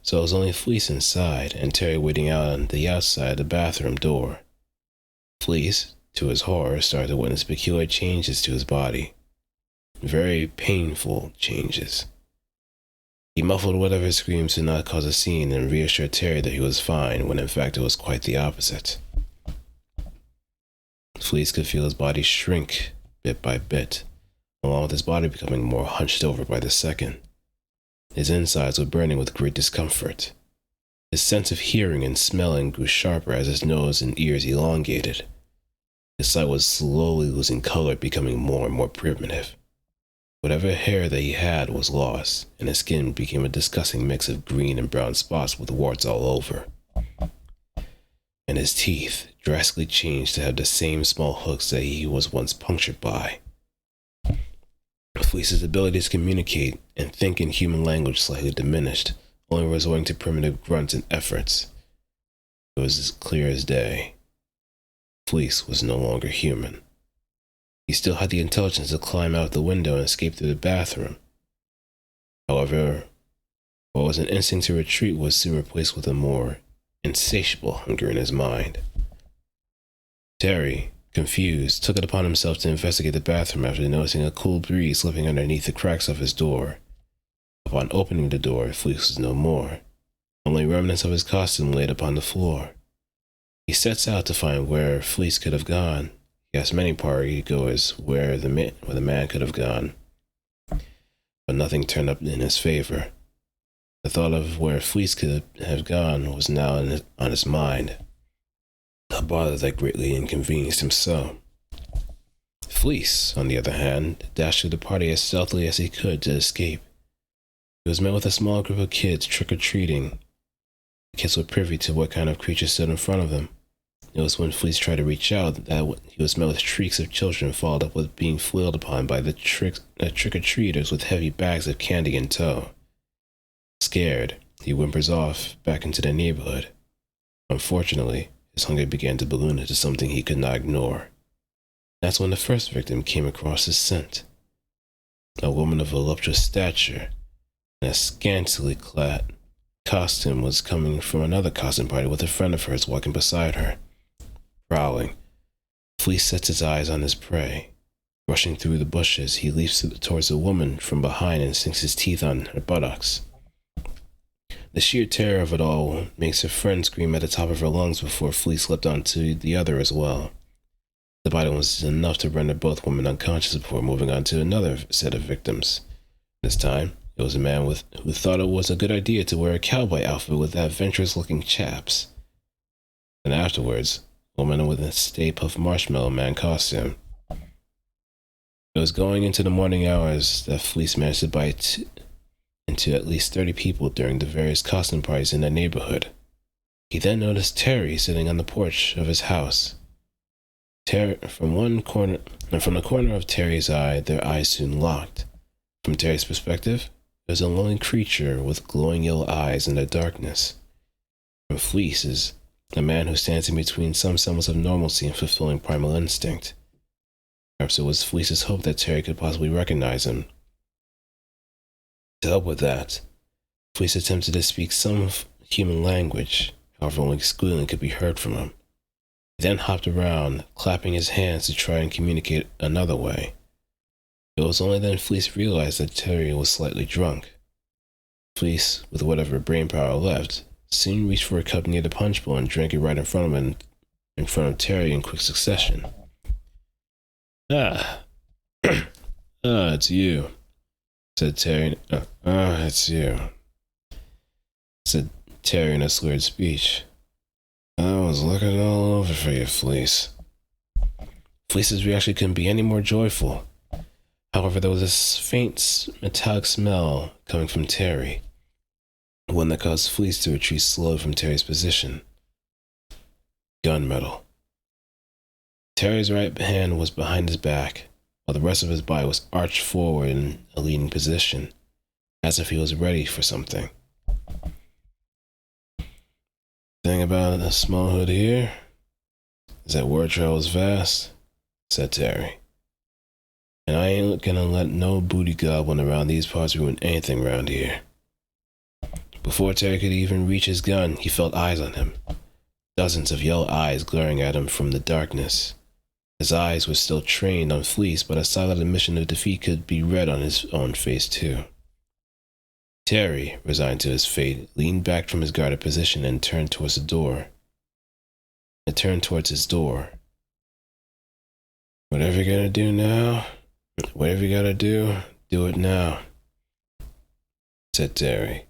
So it was only Fleece inside, and Terry waiting out on the outside of the bathroom door. Fleece, to his horror, started to witness peculiar changes to his body. Very painful changes. He muffled whatever screams to not cause a scene and reassured Terry that he was fine, when in fact it was quite the opposite. Fleece could feel his body shrink bit by bit, along with his body becoming more hunched over by the second. His insides were burning with great discomfort. His sense of hearing and smelling grew sharper as his nose and ears elongated. His sight was slowly losing color, becoming more and more primitive. Whatever hair that he had was lost, and his skin became a disgusting mix of green and brown spots with warts all over. And his teeth drastically changed to have the same small hooks that he was once punctured by. Fleece's ability to communicate and think in human language slightly diminished, only resorting to primitive grunts and efforts. It was as clear as day. Fleece was no longer human. He still had the intelligence to climb out the window and escape through the bathroom. However, what was an instinct to retreat was soon replaced with a more insatiable hunger in his mind. Terry, confused, took it upon himself to investigate the bathroom after noticing a cool breeze slipping underneath the cracks of his door. Upon opening the door, Fleece was no more. Only remnants of his costume laid upon the floor. He sets out to find where Fleece could have gone. He asked many partygoers where the man could have gone, but nothing turned up in his favor. The thought of where Fleece could have gone was now on his mind, a bother that greatly inconvenienced him so. Fleece, on the other hand, dashed through the party as stealthily as he could to escape. He was met with a small group of kids trick-or-treating. The kids were privy to what kind of creature stood in front of them. It was when Fleece tried to reach out that he was met with shrieks of children, followed up with being flailed upon by the trick-or-treaters with heavy bags of candy in tow. Scared, he whimpers off back into the neighborhood. Unfortunately, his hunger began to balloon into something he could not ignore. That's when the first victim came across his scent. A woman of voluptuous stature and a scantily clad costume was coming from another costume party with a friend of hers walking beside her. Prowling, Fleece sets his eyes on his prey. Rushing through the bushes, he leaps towards the woman from behind and sinks his teeth on her buttocks. The sheer terror of it all makes her friend scream at the top of her lungs before Fleece leapt onto the other as well. The bite was enough to render both women unconscious before moving on to another set of victims. This time, it was a man who thought it was a good idea to wear a cowboy outfit with adventurous-looking chaps. And afterwards, a woman with a Stay Puft Marshmallow Man costume. It was going into the morning hours that Fleece managed to bite into at least 30 people during the various costume parties in the neighborhood. He then noticed Terry sitting on the porch of his house. From the corner of Terry's eye, their eyes soon locked. From Terry's perspective, it was a lonely creature with glowing yellow eyes in the darkness. From Fleece's, a man who stands in between some semblance of normalcy and fulfilling primal instinct. Perhaps it was Fleece's hope that Terry could possibly recognize him. To help with that, Fleece attempted to speak some human language, however only squealing could be heard from him. He then hopped around, clapping his hands to try and communicate another way. It was only then Fleece realized that Terry was slightly drunk. Fleece, with whatever brain power left, soon reached for a cup near the punch bowl and drank it right in front of him, in front of Terry in quick succession. Ah, it's you, said Terry. It's you, said Terry in a slurred speech. I was looking all over for you, Fleece. Fleece's reaction couldn't be any more joyful. However, there was this faint metallic smell coming from Terry, one that caused Fleece to retreat slowly from Terry's position. Gunmetal. Terry's right hand was behind his back, while the rest of his body was arched forward in a leaning position, as if he was ready for something. Thing about a small hood here is that word travels fast, said Terry. And I ain't gonna let no booty goblin around these parts ruin anything around here. Before Terry could even reach his gun, he felt eyes on him. Dozens of yellow eyes glaring at him from the darkness. His eyes were still trained on Fleece, but a silent admission of defeat could be read on his own face too. Terry, resigned to his fate, leaned back from his guarded position and turned towards the door. Whatever you're gonna do now, whatever you gotta do it now, said Terry.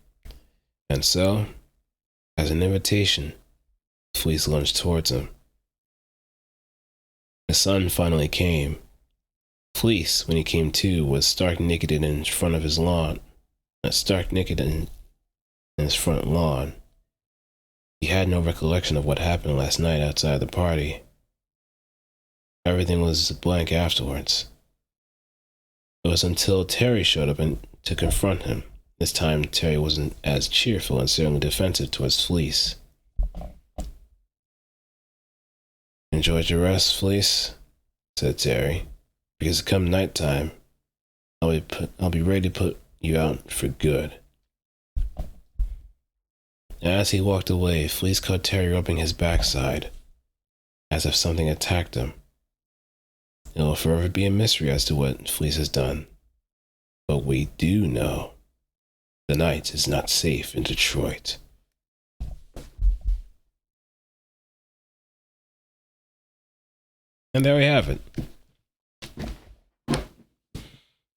And so, as an invitation, Fleece lunged towards him. The sun finally came. Fleece, when he came to, was stark naked in front of his lawn. Stark naked in his front lawn. He had no recollection of what happened last night outside the party. Everything was blank afterwards. It was until Terry showed up to confront him. This time, Terry wasn't as cheerful and certainly defensive towards Fleece. Enjoyed your rest, Fleece, said Terry, because come nighttime, I'll be ready to put you out for good. As he walked away, Fleece caught Terry rubbing his backside, as if something attacked him. It will forever be a mystery as to what Fleece has done. But we do know the night is not safe in Detroit. And there we have it. A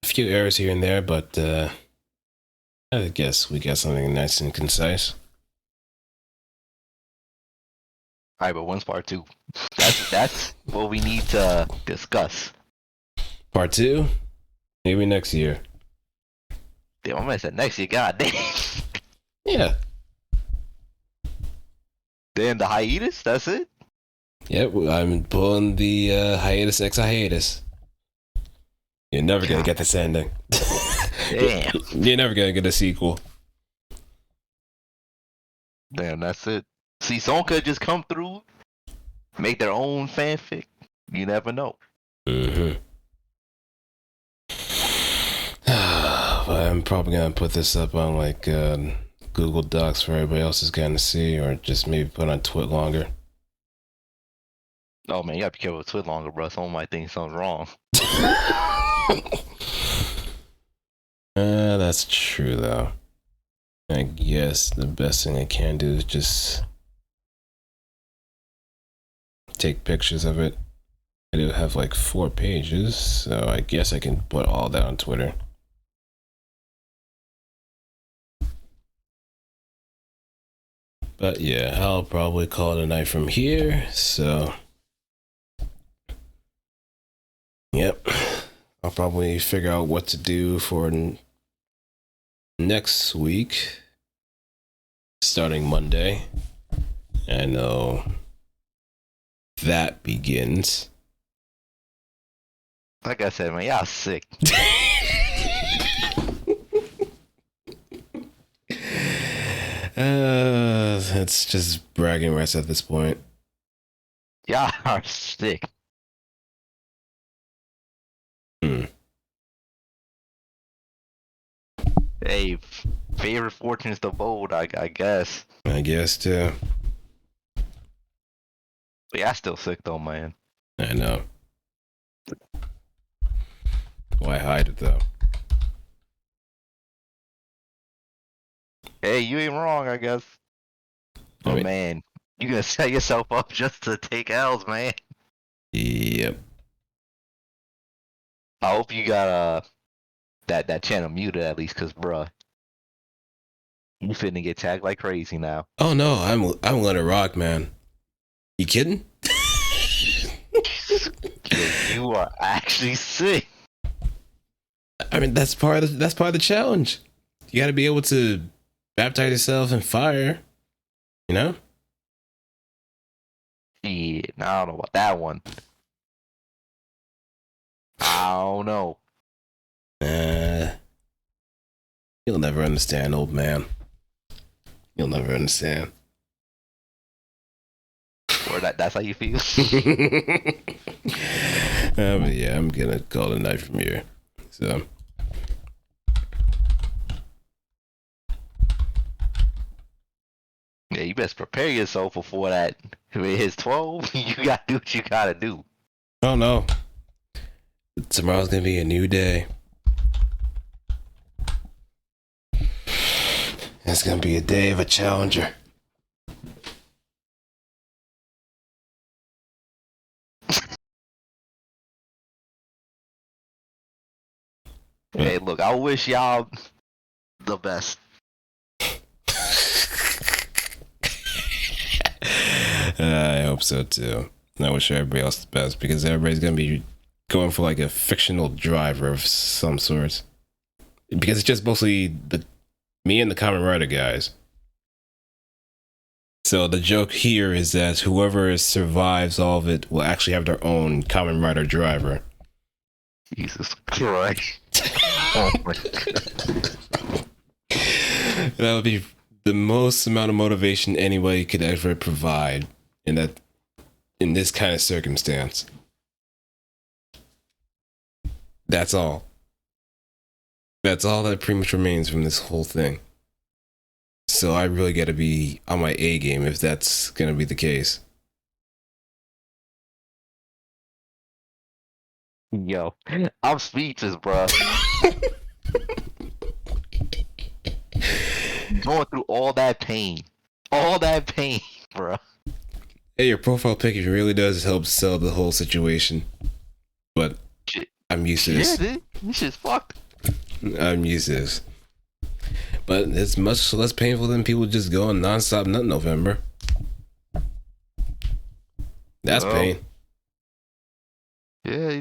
few errors here and there, but I guess we got something nice and concise. Alright, but when's part 2? That's what we need to discuss. Part 2? Maybe next year. Damn, I might say next year, god damn. Yeah. Then the hiatus, that's it? Yep, I'm pulling the hiatus X hiatus. You're never gonna get this ending. Damn. You're never gonna get a sequel. Damn, that's it. See, someone could just come through, make their own fanfic. You never know. Mm-hmm. But I'm probably gonna put this up on like Google Docs for everybody else to kind of see, or just maybe put on TwitLonger. Oh man, you gotta be careful with TwitLonger, bro. Someone might think something's wrong. That's true though. I guess the best thing I can do is just take pictures of it. I do have like 4 pages, so I guess I can put all that on Twitter. But yeah, I'll probably call it a night from here, so yep. I'll probably figure out what to do for next week, starting Monday. I know that begins. Like I said, man, y'all sick. It's just bragging rights at this point. Y'all are sick. Hey, favorite fortune is the bold, I guess. I guess too. But yeah, still sick though, man. I know. Why hide it though? Hey, you ain't wrong, I guess. Oh Alright. man, you gonna set yourself up just to take L's, man. Yep. I hope you got that channel muted at least, cause bruh, you finna get tagged like crazy now. Oh no, I'm gonna rock, man. You kidding? Yo, you are actually sick. I mean, that's part of the challenge. You got to be able to baptize yourself in fire. You know? Shit, I don't know about that one. I don't know. You'll never understand, old man. You'll never understand. Or that's how you feel. But yeah, I'm gonna call it a night from here. So. Yeah, you best prepare yourself before that. If it hits 12, you gotta do what you gotta do. Oh no. Tomorrow's gonna be a new day. It's gonna be a day of a challenger. Hey, look, I wish y'all the best. I hope so too. I wish everybody else the best because everybody's gonna be going for like a fictional driver of some sort. Because it's just mostly me and the Kamen Rider guys. So the joke here is that whoever survives all of it will actually have their own Kamen Rider driver. Jesus Christ. Oh my God. That would be the most amount of motivation anybody could ever provide in this kind of circumstance. That's all. That's all that pretty much remains from this whole thing. So I really got to be on my A game if that's going to be the case. Yo, I'm speechless, bro. Going through all that pain, bro. Hey, your profile picture really does help sell the whole situation. But Shit. I'm used to Yeah, this. dude, this shit's fucked. I'm used to this. But it's much less painful than people just going nonstop nut November. That's Well, pain. Yeah,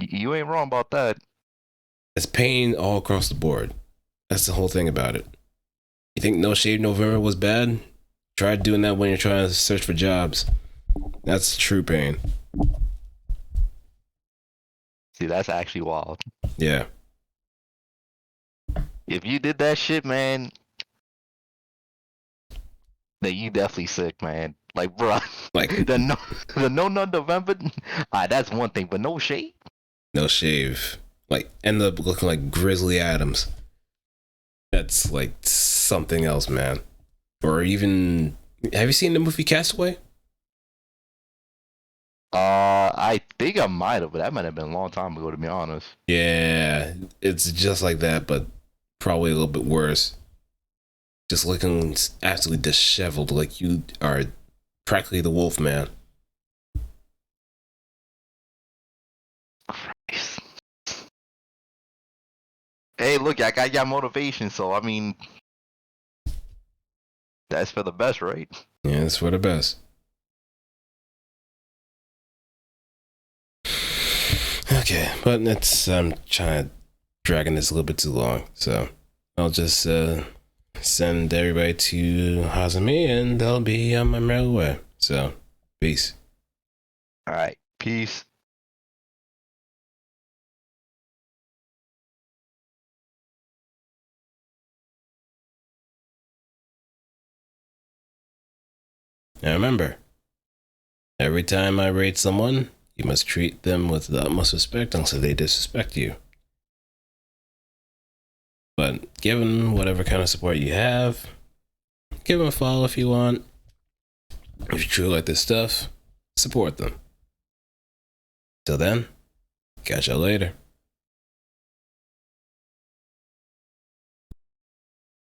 you ain't wrong about that. It's pain all across the board. That's the whole thing about it. You think No Shave November was bad? Try doing that when you're trying to search for jobs. That's true pain. See, that's actually wild. Yeah. If you did that shit, man, then you definitely sick, man. Like, bro, Like, the no November, that's one thing, but no shade. No Shave. Like, end up looking like Grizzly Adams. That's like something else, man. Or even, have you seen the movie Castaway? I think I might have, but that might have been a long time ago, to be honest. Yeah, it's just like that, but probably a little bit worse. Just looking absolutely disheveled, like you are practically the wolf man. Hey, look, I got motivation, so I mean, that's for the best, right? Yeah, it's for the best. Okay, but I'm trying to dragging this a little bit too long, so I'll just send everybody to Hazami and they'll be on my merry way. So, peace. All right, peace. Now remember, every time I rate someone, you must treat them with the utmost respect unless they disrespect you. But given whatever kind of support you have, give them a follow if you want. If you truly like this stuff, support them. Till then, catch y'all later.